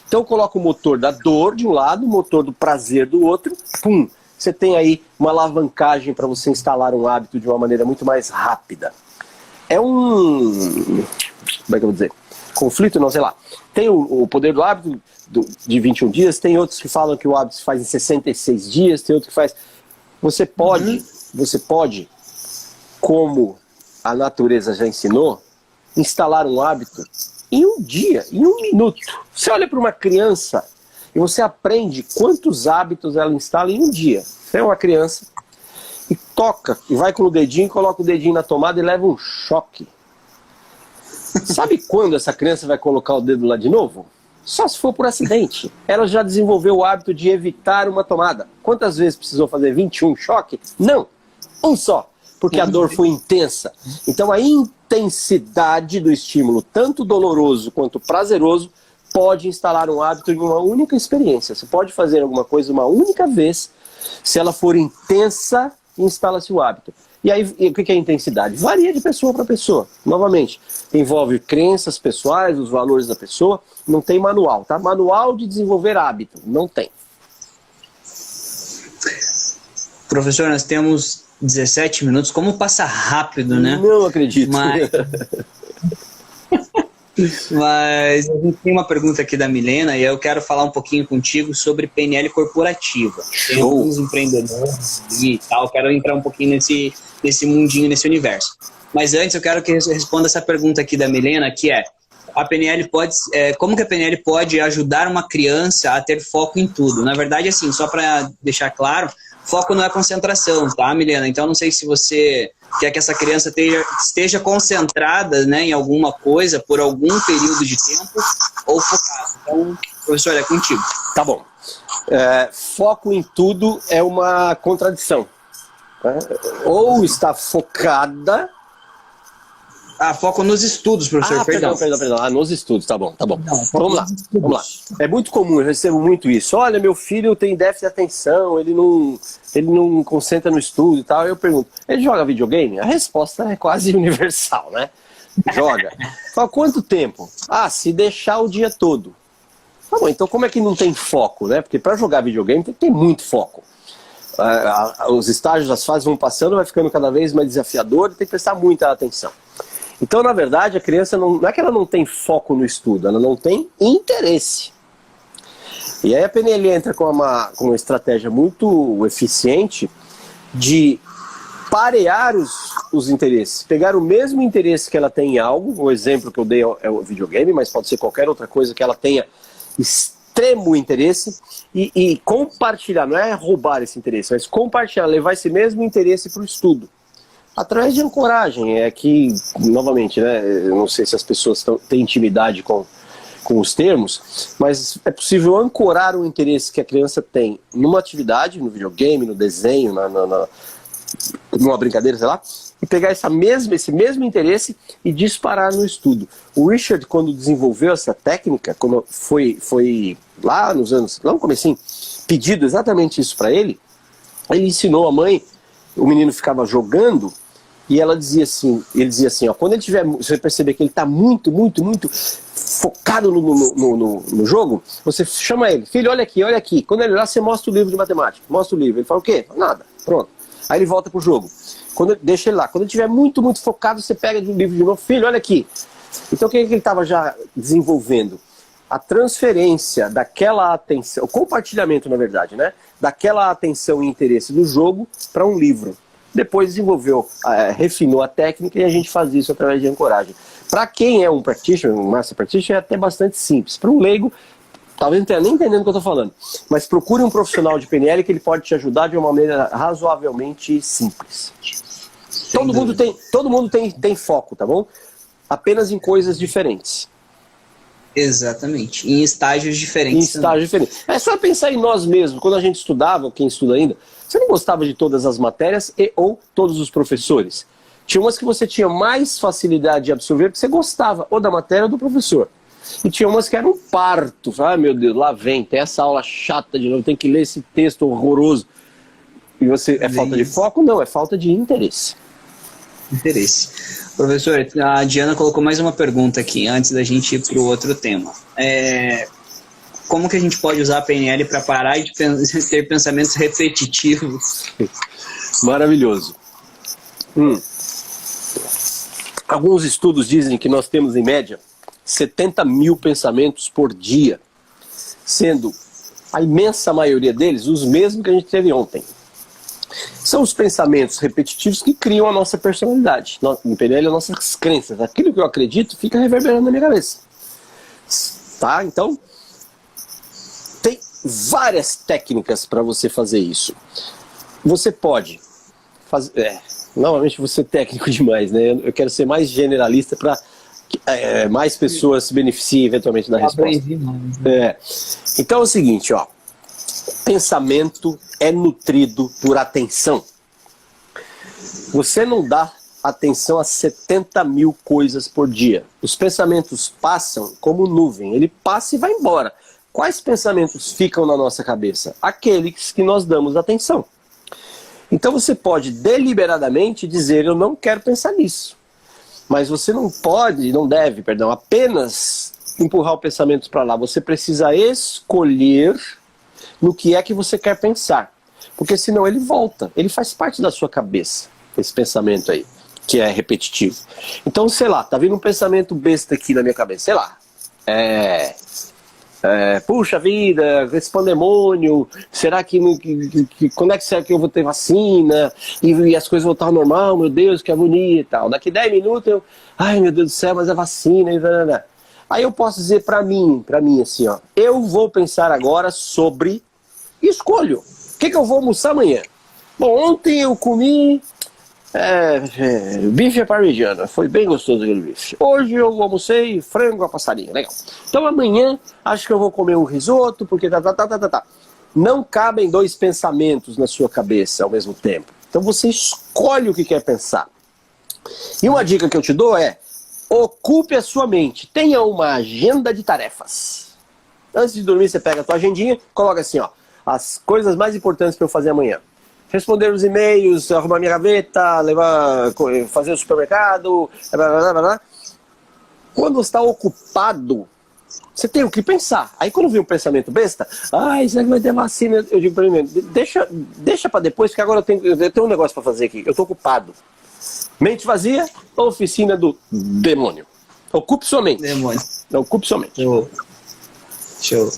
Então eu coloco o motor da dor de um lado, o motor do prazer do outro, pum! Você tem aí uma alavancagem para você instalar um hábito de uma maneira muito mais rápida. É um... como é que eu vou dizer? Conflito, não, sei lá. Tem o poder do hábito de 21 dias, tem outros que falam que o hábito se faz em 66 dias, tem outros que faz... Você pode, como a natureza já ensinou, instalar um hábito em um dia, em 1 minuto. Você olha para uma criança e você aprende quantos hábitos ela instala em um dia. Você é uma criança e toca, e vai com o dedinho, coloca o dedinho na tomada e leva um choque. Sabe quando essa criança vai colocar o dedo lá de novo? Só se for por acidente. Ela já desenvolveu o hábito de evitar uma tomada. Quantas vezes precisou fazer 21 choques? Não, um só, porque a dor foi intensa. Então a intensidade do estímulo, tanto doloroso quanto prazeroso, pode instalar um hábito em uma única experiência. Você pode fazer alguma coisa uma única vez, se ela for intensa, instala-se o hábito. E aí, o que é intensidade? Varia de pessoa para pessoa. Novamente, envolve crenças pessoais, os valores da pessoa. Não tem manual, tá? Manual de desenvolver hábito. Não tem. Professor, nós temos 17 minutos. Como passa rápido, né? Não acredito. Mas a gente tem uma pergunta aqui da Milena e eu quero falar um pouquinho contigo sobre PNL corporativa. Tem alguns empreendedores e tal, quero entrar um pouquinho nesse mundinho, nesse universo. Mas antes eu quero que você responda essa pergunta aqui da Milena, que é: a PNL como que a PNL pode ajudar uma criança a ter foco em tudo? Na verdade, assim, só para deixar claro, foco não é concentração, tá, Milena? Então não sei se você quer que essa criança esteja concentrada, né, em alguma coisa por algum período de tempo ou focada. Então, professor, é contigo. Tá bom. Foco em tudo é uma contradição. Né? Ou está focada... foco nos estudos, professor, perdão. Perdão. Nos estudos, tá bom. Não, vamos lá. É muito comum, eu recebo muito isso. Olha, meu filho tem déficit de atenção, ele não concentra no estudo e tal. Eu pergunto, ele joga videogame? A resposta é quase universal, né? Joga. Fala, quanto tempo? Se deixar o dia todo. Tá bom, então como é que não tem foco, né? Porque para jogar videogame tem que ter muito foco. Os estágios, as fases vão passando, vai ficando cada vez mais desafiador e tem que prestar muita atenção. Então, na verdade, a criança não é que ela não tem foco no estudo, ela não tem interesse. E aí a PNL entra com uma estratégia muito eficiente de parear os interesses. Pegar o mesmo interesse que ela tem em algo, o exemplo que eu dei é o videogame, mas pode ser qualquer outra coisa que ela tenha extremo interesse, e compartilhar, não é roubar esse interesse, mas compartilhar, levar esse mesmo interesse para o estudo. Através de ancoragem, é que, novamente, né, eu não sei se as pessoas têm intimidade com os termos, mas é possível ancorar o interesse que a criança tem numa atividade, no videogame, no desenho, numa brincadeira, sei lá, e pegar esse mesmo interesse e disparar no estudo. O Richard, quando desenvolveu essa técnica, quando foi lá no comecinho, pedido exatamente isso para ele ensinou a mãe, o menino ficava jogando, e ele dizia assim, ó, quando você perceber que ele está muito focado no jogo, você chama ele, filho, olha aqui. Quando ele olhar, você mostra o livro de matemática. Mostra o livro. Ele fala o quê? Nada. Pronto. Aí ele volta pro jogo. Deixa ele lá. Quando ele estiver muito focado, você pega o livro de novo. Filho, olha aqui. Então o que ele estava já desenvolvendo? A transferência daquela atenção, o compartilhamento, na verdade, né? Daquela atenção e interesse do jogo para um livro. Depois desenvolveu, refinou a técnica e a gente faz isso através de ancoragem. Para quem é um practitioner, um master practitioner, é até bastante simples. Para um leigo, talvez não tenha nem entendendo o que eu estou falando, mas procure um profissional de PNL que ele pode te ajudar de uma maneira razoavelmente simples. Todo mundo tem foco, tá bom? Apenas em coisas diferentes. Exatamente, em estágios diferentes. É só pensar em nós mesmos. Quando a gente estudava, quem estuda ainda, você não gostava de todas as matérias ou todos os professores. Tinha umas que você tinha mais facilidade de absorver porque você gostava ou da matéria ou do professor. E tinha umas que eram um parto. Ah, meu Deus, lá vem, tem essa aula chata de novo, tem que ler esse texto horroroso. E você, é falta de foco? Não, é falta de interesse. Professor, a Diana colocou mais uma pergunta aqui, antes da gente ir para o outro tema. Como que a gente pode usar a PNL para parar de ter pensamentos repetitivos? Maravilhoso. Alguns estudos dizem que nós temos, em média, 70 mil pensamentos por dia, sendo a imensa maioria deles os mesmos que a gente teve ontem. São os pensamentos repetitivos que criam a nossa personalidade. Em PNL, as nossas crenças. Aquilo que eu acredito fica reverberando na minha cabeça. Tá? Então, tem várias técnicas para você fazer isso. Você pode fazer... Novamente, você é técnico demais, né? Eu quero ser mais generalista para que mais pessoas se beneficiem eventualmente da resposta. Então é o seguinte, ó. Pensamento é nutrido por atenção. Você não dá atenção a 70 mil coisas por dia. Os pensamentos passam como nuvem. Ele passa e vai embora. Quais pensamentos ficam na nossa cabeça? Aqueles que nós damos atenção. Então você pode deliberadamente dizer, eu não quero pensar nisso. Mas você não deve, apenas empurrar o pensamento para lá. Você precisa escolher no que é que você quer pensar. Porque senão ele volta. Ele faz parte da sua cabeça, esse pensamento aí, que é repetitivo. Então, sei lá, tá vindo um pensamento besta aqui na minha cabeça. Sei lá, puxa vida, esse pandemônio, será que quando é que será que eu vou ter vacina? E as coisas vão estar normal, meu Deus, que agonia e tal. Daqui 10 minutos ai meu Deus do céu, mas a vacina e blá. Aí eu posso dizer pra mim assim, ó, eu vou pensar agora sobre, escolho, o que eu vou almoçar amanhã? Bom, ontem eu comi bife à parmegiana, foi bem gostoso aquele bife. Hoje eu almocei frango a passarinho, legal. Então amanhã acho que eu vou comer um risoto, porque tá. Não cabem dois pensamentos na sua cabeça ao mesmo tempo. Então você escolhe o que quer pensar. E uma dica que eu te dou é, ocupe a sua mente, tenha uma agenda de tarefas. Antes de dormir você pega a tua agendinha, coloca assim, ó, as coisas mais importantes para eu fazer amanhã. Responder os e-mails, arrumar minha gaveta, fazer o supermercado, blá, blá, blá. Quando você está ocupado, você tem o que pensar. Aí quando vem um pensamento besta, será que vai ter vacina? Eu digo para mim, deixa para depois, porque agora eu tenho um negócio para fazer aqui, eu estou ocupado. Mente vazia, oficina do demônio. Ocupe sua mente. Demônio. Ocupe sua mente. Show.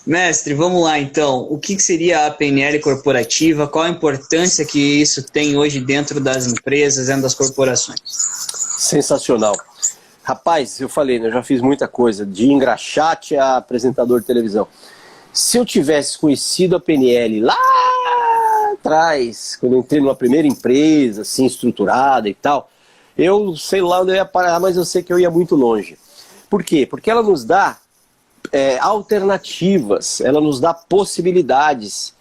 Mestre, vamos lá então. O que seria a PNL corporativa? Qual a importância que isso tem hoje dentro das empresas, dentro das corporações? Sensacional. Rapaz, eu falei, né, eu já fiz muita coisa, de engraxate a apresentador de televisão. Se eu tivesse conhecido a PNL lá atrás, quando eu entrei numa primeira empresa, assim, estruturada e tal, eu sei lá onde eu ia parar, mas eu sei que eu ia muito longe. Por quê? Porque ela nos dá alternativas, ela nos dá possibilidades.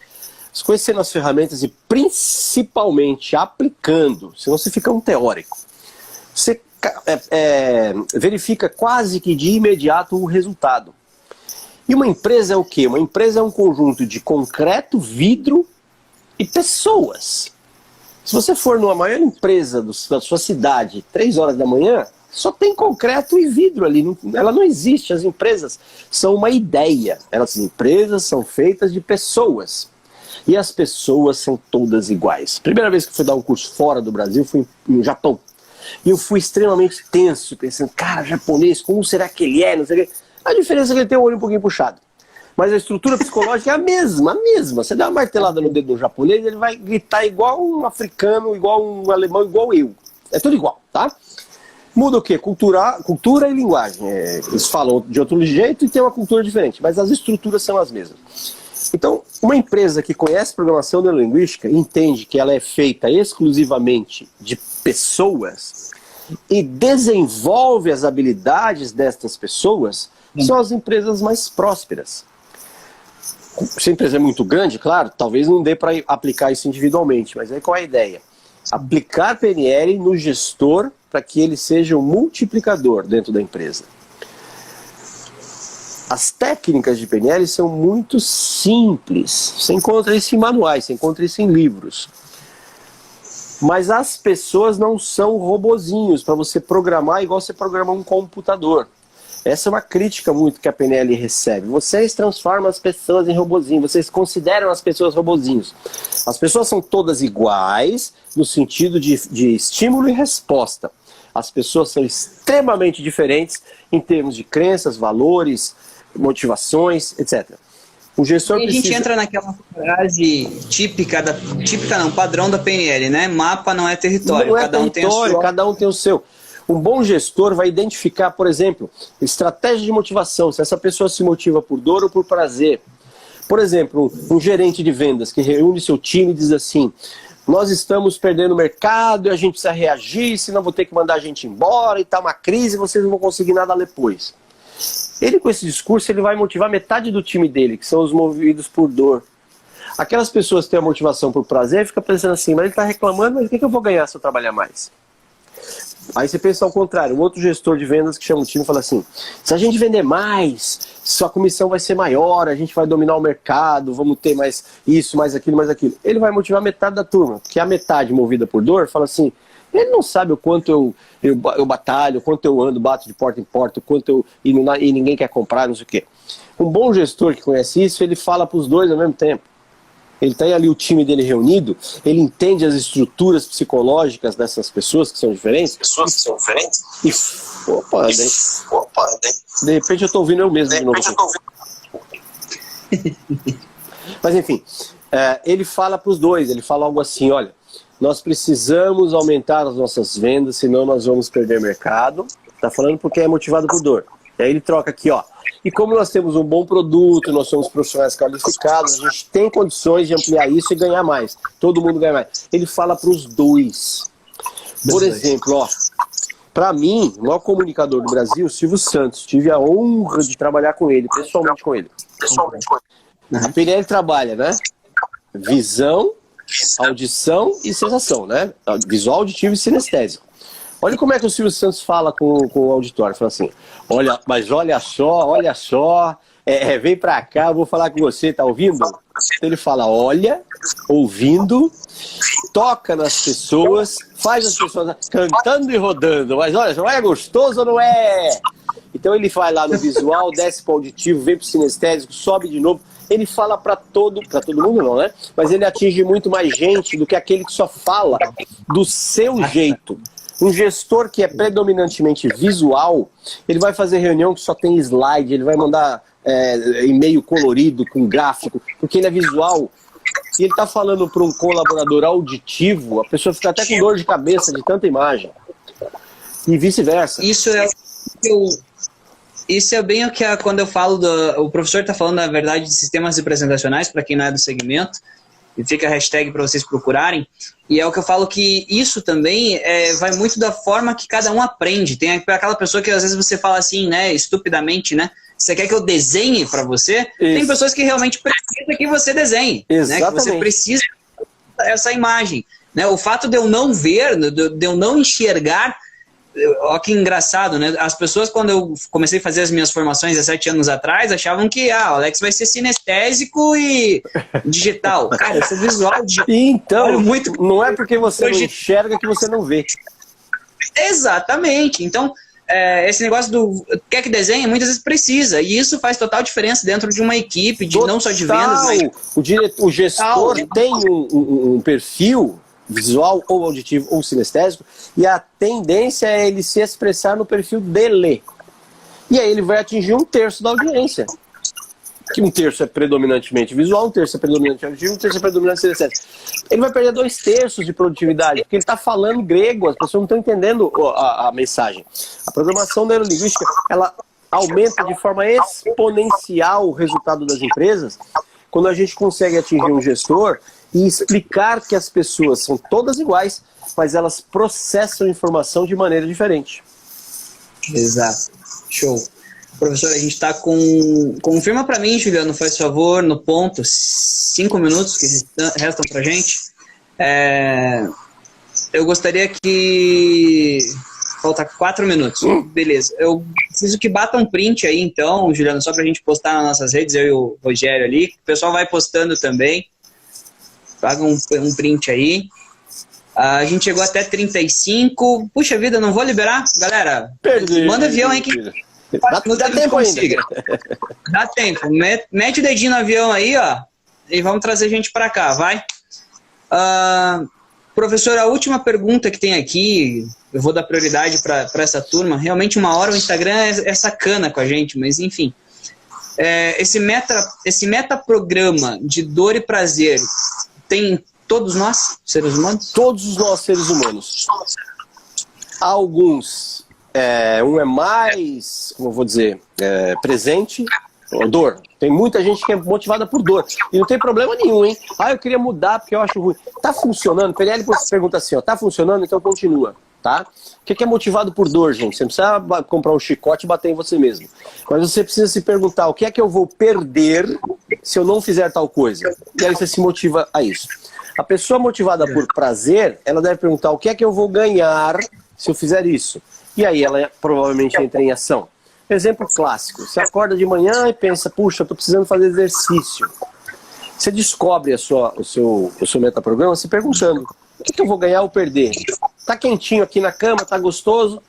Conhecendo as ferramentas e principalmente aplicando, senão você fica um teórico. Você verifica quase que de imediato o resultado. E uma empresa é o quê? Uma empresa é um conjunto de concreto, vidro e pessoas. Se você for numa maior empresa da sua cidade, 3 horas da manhã, só tem concreto e vidro ali. Ela não existe. As empresas são uma ideia. As empresas são feitas de pessoas. E as pessoas são todas iguais. Primeira vez que eu fui dar um curso fora do Brasil, fui no Japão. E eu fui extremamente tenso, pensando, cara, japonês, como será que ele é? Não sei o quê. A diferença é que ele tem o olho um pouquinho puxado. Mas a estrutura psicológica é a mesma. Você dá uma martelada no dedo do japonês, ele vai gritar igual um africano, igual um alemão, igual eu. É tudo igual, tá? Muda o quê? Cultura e linguagem. Eles falam de outro jeito e tem uma cultura diferente, mas as estruturas são as mesmas. Então, uma empresa que conhece programação neurolinguística entende que ela é feita exclusivamente de pessoas e desenvolve as habilidades destas pessoas, são as empresas mais prósperas. Se a empresa é muito grande, claro, talvez não dê para aplicar isso individualmente, mas aí qual é a ideia? Aplicar PNL no gestor para que ele seja um multiplicador dentro da empresa. As técnicas de PNL são muito simples. Você encontra isso em manuais, você encontra isso em livros. Mas as pessoas não são robozinhos para você programar igual você programa um computador. Essa é uma crítica muito que a PNL recebe. Vocês transformam as pessoas em robozinhos, vocês consideram as pessoas robozinhos. As pessoas são todas iguais no sentido de estímulo e resposta. As pessoas são extremamente diferentes em termos de crenças, valores, motivações, etc. O gestor e a gente entra naquela frase típica não, padrão da PNL, né? Mapa não é território, não é território, cada um tem o seu. Um bom gestor vai identificar, por exemplo, estratégia de motivação, se essa pessoa se motiva por dor ou por prazer. Por exemplo, um gerente de vendas que reúne seu time e diz assim: nós estamos perdendo o mercado e a gente precisa reagir, senão vou ter que mandar a gente embora e tá uma crise e vocês não vão conseguir nada depois. Ele, com esse discurso, ele vai motivar metade do time dele, que são os movidos por dor. Aquelas pessoas que têm a motivação por prazer, ficam pensando assim, mas ele está reclamando, mas o que eu vou ganhar se eu trabalhar mais? Aí você pensa ao contrário, um outro gestor de vendas que chama o time e fala assim: se a gente vender mais, sua comissão vai ser maior, a gente vai dominar o mercado, vamos ter mais isso, mais aquilo, mais aquilo. Ele vai motivar metade da turma, porque a metade movida por dor fala assim: ele não sabe o quanto eu batalho, o quanto eu ando, bato de porta em porta, o quanto e ninguém quer comprar, não sei o quê. Um bom gestor que conhece isso, ele fala para os dois ao mesmo tempo. Ele tem ali o time dele reunido, ele entende as estruturas psicológicas dessas pessoas que são diferentes. E, de repente eu estou ouvindo eu mesmo de novo. Mas enfim, ele fala para os dois, ele fala algo assim: olha, nós precisamos aumentar as nossas vendas, senão nós vamos perder mercado. Está falando porque é motivado por dor. E aí ele troca aqui, ó. E como nós temos um bom produto, nós somos profissionais qualificados, a gente tem condições de ampliar isso e ganhar mais. Todo mundo ganha mais. Ele fala para os dois. Por exemplo, ó, para mim, o maior comunicador do Brasil, o Silvio Santos. Tive a honra de trabalhar com ele, pessoalmente com ele. A PNL trabalha, né? Visão, audição e sensação, né? Visual, auditivo e sinestésico. Olha como é que o Silvio Santos fala com o auditório. Fala assim: olha, mas olha só, vem pra cá, eu vou falar com você, tá ouvindo? Então ele fala: olha, ouvindo, toca nas pessoas, faz as pessoas cantando e rodando, mas olha, não é gostoso ou não é? Então ele vai lá no visual, desce pro auditivo, vem pro sinestésico, sobe de novo. Ele fala para todo mundo não, né? Mas ele atinge muito mais gente do que aquele que só fala do seu jeito. Um gestor que é predominantemente visual, ele vai fazer reunião que só tem slide, ele vai mandar e-mail colorido, com gráfico, porque ele é visual. E ele está falando para um colaborador auditivo, a pessoa fica até com dor de cabeça de tanta imagem. E vice-versa. Isso é bem o que quando eu falo o professor está falando, na verdade, de sistemas representacionais, para quem não é do segmento, e fica a hashtag para vocês procurarem, e é o que eu falo que isso também vai muito da forma que cada um aprende. Tem aquela pessoa que às vezes você fala assim, né, estupidamente, né, você quer que eu desenhe para você? Isso. Tem pessoas que realmente precisam que você desenhe, né, que você precisa dessa imagem. Né? O fato de eu não ver, de eu não enxergar, olha que engraçado, né? As pessoas, quando eu comecei a fazer as minhas formações 17 anos atrás, achavam que o Alex vai ser sinestésico e digital. Cara, eu sou visual, digital. Então, não é porque você não enxerga que você não vê. Exatamente. Então, esse negócio do quer que desenhe, muitas vezes precisa. E isso faz total diferença dentro de uma equipe, não só de vendas, mas... O gestor tem um perfil visual ou auditivo ou sinestésico, e a tendência é ele se expressar no perfil dele. E aí ele vai atingir 1/3 da audiência. Que 1/3 é predominantemente visual, 1/3 é predominante auditivo, 1/3 é predominante sinestésico. Ele vai perder 2/3 de produtividade, porque ele está falando grego, as pessoas não estão entendendo a mensagem. A programação neurolinguística, ela aumenta de forma exponencial o resultado das empresas quando a gente consegue atingir um gestor e explicar que as pessoas são todas iguais, mas elas processam informação de maneira diferente. Exato. Show. Professor, a gente está com... Confirma para mim, Juliano, faz favor, no ponto, 5 minutos que restam para a gente. Eu gostaria que Falta 4 minutos. Beleza. Eu preciso que bata um print aí, então, Juliano, só pra gente postar nas nossas redes, eu e o Rogério ali. O pessoal vai postando também. Paga um print aí. A gente chegou até 35. Puxa vida, não vou liberar? Galera, manda avião aí que... Dá tempo ainda. Dá tempo. Mete o dedinho no avião aí, ó. E vamos trazer gente pra cá, vai. Professor, a última pergunta que tem aqui, eu vou dar prioridade para essa turma. Realmente, uma hora o Instagram é sacana com a gente, mas enfim. Esse metaprograma de dor e prazer tem todos nós, seres humanos? Todos nós, seres humanos. Alguns, um é mais, como eu vou dizer, presente, dor. Tem muita gente que é motivada por dor. E não tem problema nenhum, hein? Eu queria mudar porque eu acho ruim. Tá funcionando? PNL pergunta assim, ó, tá funcionando? Então continua, tá? O que é motivado por dor, gente? Você não precisa comprar um chicote e bater em você mesmo. Mas você precisa se perguntar, o que é que eu vou perder se eu não fizer tal coisa? E aí você se motiva a isso. A pessoa motivada por prazer, ela deve perguntar, o que é que eu vou ganhar se eu fizer isso? E aí ela provavelmente entra em ação. Exemplo clássico, você acorda de manhã e pensa, puxa, eu estou precisando fazer exercício. Você descobre o seu metaprograma se perguntando, o que eu vou ganhar ou perder? Tá quentinho aqui na cama, tá gostoso? O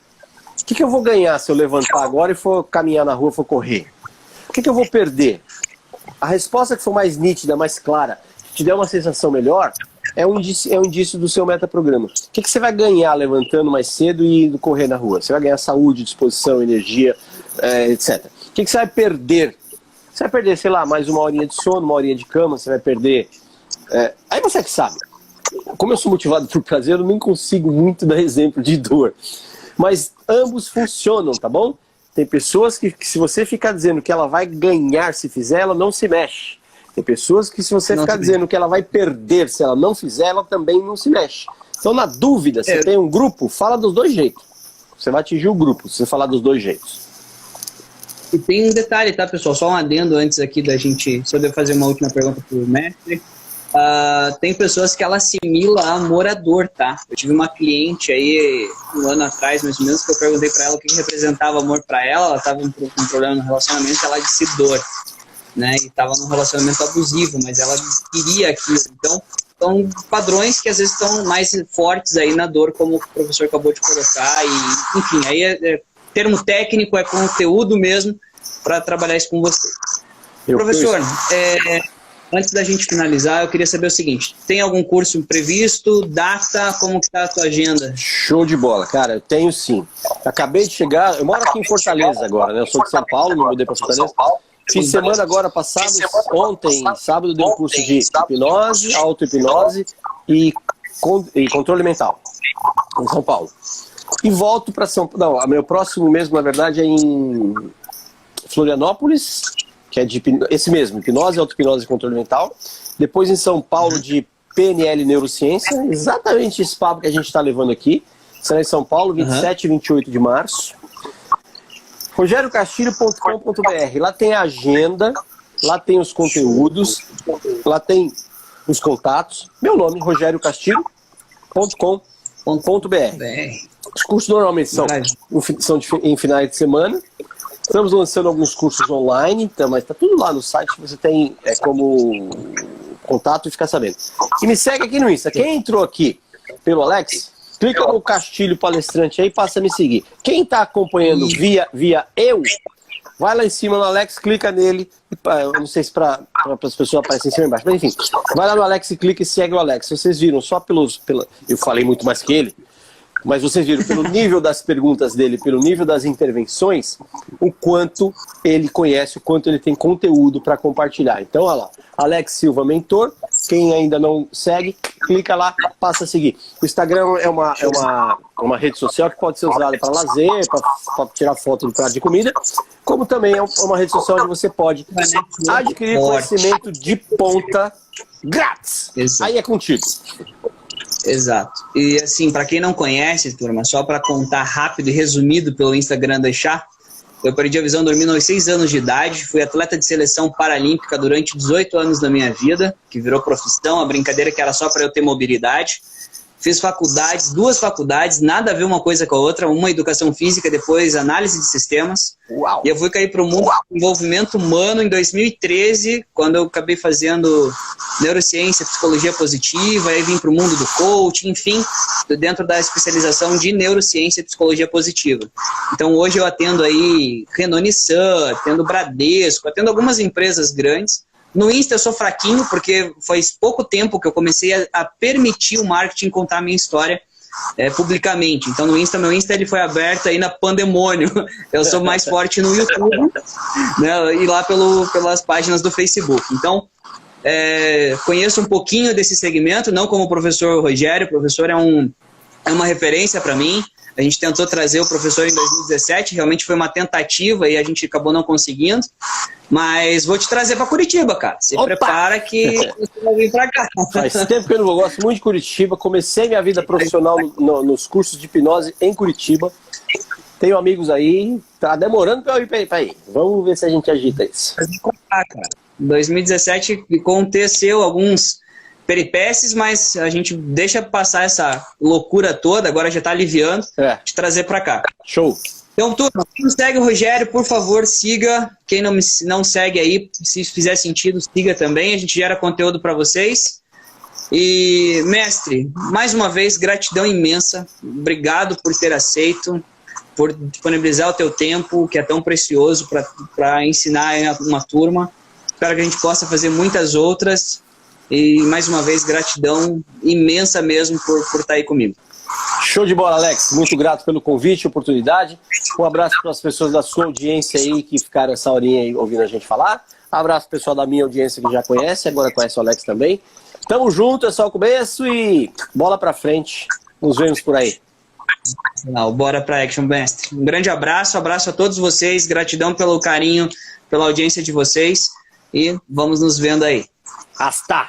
que eu vou ganhar se eu levantar agora e for caminhar na rua, for correr? O que eu vou perder? A resposta que for mais nítida, mais clara, que te der uma sensação melhor, é um indício do seu metaprograma. O que você vai ganhar levantando mais cedo e indo correr na rua? Você vai ganhar saúde, disposição, energia, etc. O que você vai perder? Você vai perder, sei lá, mais uma horinha de sono, uma horinha de cama, você vai perder... Aí você que sabe. Como eu sou motivado por prazer, eu nem consigo muito dar exemplo de dor. Mas ambos funcionam, tá bom? Tem pessoas que se você ficar dizendo que ela vai ganhar se fizer, ela não se mexe. Tem pessoas que se você ficar dizendo que ela vai perder se ela não fizer, ela também não se mexe. Então, na dúvida, você tem um grupo, fala dos dois jeitos. Você vai atingir o grupo se você falar dos dois jeitos. E tem um detalhe, tá, pessoal? Só um adendo antes aqui da gente... Se eu devo fazer uma última pergunta pro mestre. Tem pessoas que ela assimila a amor à dor, tá? Eu tive uma cliente aí, um ano atrás, mais ou menos, que eu perguntei pra ela o que representava amor pra ela. Ela tava com um problema no relacionamento, ela disse dor, né? E tava num relacionamento abusivo, mas ela queria aquilo. Então, são padrões que às vezes estão mais fortes aí na dor, como o professor acabou de colocar. E, enfim, aí termo técnico, é conteúdo mesmo para trabalhar isso com você. Professor, antes da gente finalizar, eu queria saber o seguinte, tem algum curso previsto, data, como que tá a tua agenda? Show de bola, cara, eu tenho sim. Acabei de chegar, eu moro aqui em Fortaleza agora, né? Eu sou de São Paulo, me mudei para Fortaleza. Fiz semana agora passada, ontem, sábado, dei um curso de hipnose, auto-hipnose e controle mental em São Paulo. E volto para São Paulo. Não, meu próximo mesmo, na verdade, é em Florianópolis, que é de esse mesmo, hipnose, auto-hipnose e controle mental. Depois em São Paulo, de PNL Neurociência, exatamente esse papo que a gente está levando aqui. Será em São Paulo, 27 e 28 de março. rogeriocastilho.com.br. Lá tem a agenda, lá tem os conteúdos, lá tem os contatos. Meu nome, rogeriocastilho.com.br. Os cursos normalmente são em finais de semana. Estamos lançando alguns cursos online, então, mas está tudo lá no site, você tem como contato e ficar sabendo. E me segue aqui no Insta. Quem entrou aqui pelo Alex, clica no Castilho Palestrante aí e passa a me seguir. Quem está acompanhando via eu, vai lá em cima no Alex, clica nele. Eu não sei se para as pessoas aparecem em cima e embaixo, mas enfim. Vai lá no Alex e clica e segue o Alex. Vocês viram só eu falei muito mais que ele, mas vocês viram pelo nível das perguntas dele, pelo nível das intervenções, o quanto ele conhece, o quanto ele tem conteúdo para compartilhar. Então, olha lá, Alex Silva Mentor. Quem ainda não segue, clica lá, passa a seguir. O Instagram é uma rede social que pode ser usada para lazer, para tirar foto de prato de comida, como também é uma rede social onde você pode adquirir conhecimento de ponta grátis. Aí é contigo. Exato. E assim, para quem não conhece, turma, só para contar rápido e resumido pelo Instagram deixar, eu perdi a visão dormindo aos 6 anos de idade, fui atleta de seleção paralímpica durante 18 anos da minha vida, que virou profissão, a brincadeira que era só para eu ter mobilidade. fiz faculdades, 2 faculdades, nada a ver uma coisa com a outra, uma educação física, depois análise de sistemas. Uau. E eu fui cair para o mundo do desenvolvimento humano em 2013, quando eu acabei fazendo neurociência, psicologia positiva, aí vim para o mundo do coaching, enfim, dentro da especialização de neurociência e psicologia positiva. Então hoje eu atendo aí Renault-Nissan, atendo Bradesco, atendo algumas empresas grandes. No Insta eu sou fraquinho, porque faz pouco tempo que eu comecei a permitir o marketing contar a minha história publicamente. Então no Insta, meu Insta ele foi aberto aí na pandemônio. Eu sou mais forte no YouTube, né, e lá pelas páginas do Facebook. Então conheço um pouquinho desse segmento, não como o professor Rogério. O professor é uma referência para mim. A gente tentou trazer o professor em 2017, realmente foi uma tentativa e a gente acabou não conseguindo. Mas vou te trazer para Curitiba, cara. Se prepara que você vai vir para cá. Faz tempo que eu não vou. Gosto muito de Curitiba. Comecei minha vida profissional nos cursos de hipnose em Curitiba. Tenho amigos aí. Tá demorando para eu ir para aí. Vamos ver se a gente agita isso. Em 2017 aconteceu alguns peripécias, mas a gente deixa passar essa loucura toda. Agora já tá aliviando. Te trazer para cá. Show. Então, turma, quem não segue o Rogério, por favor, siga. Quem não segue aí, se fizer sentido, siga também. A gente gera conteúdo para vocês. E, mestre, mais uma vez, gratidão imensa. Obrigado por ter aceito, por disponibilizar o teu tempo, que é tão precioso para ensinar uma turma. Espero que a gente possa fazer muitas outras. E, mais uma vez, gratidão imensa mesmo por estar aí comigo. Show de bola, Alex. Muito grato pelo convite, oportunidade. Um abraço para as pessoas da sua audiência aí que ficaram essa horinha aí ouvindo a gente falar. Abraço pro pessoal da minha audiência que já conhece, agora conhece o Alex também. Tamo junto, é só o começo e bola pra frente. Nos vemos por aí. Não, bora pra action, mestre. Um grande abraço a todos vocês. Gratidão pelo carinho, pela audiência de vocês. E vamos nos vendo aí. Hasta!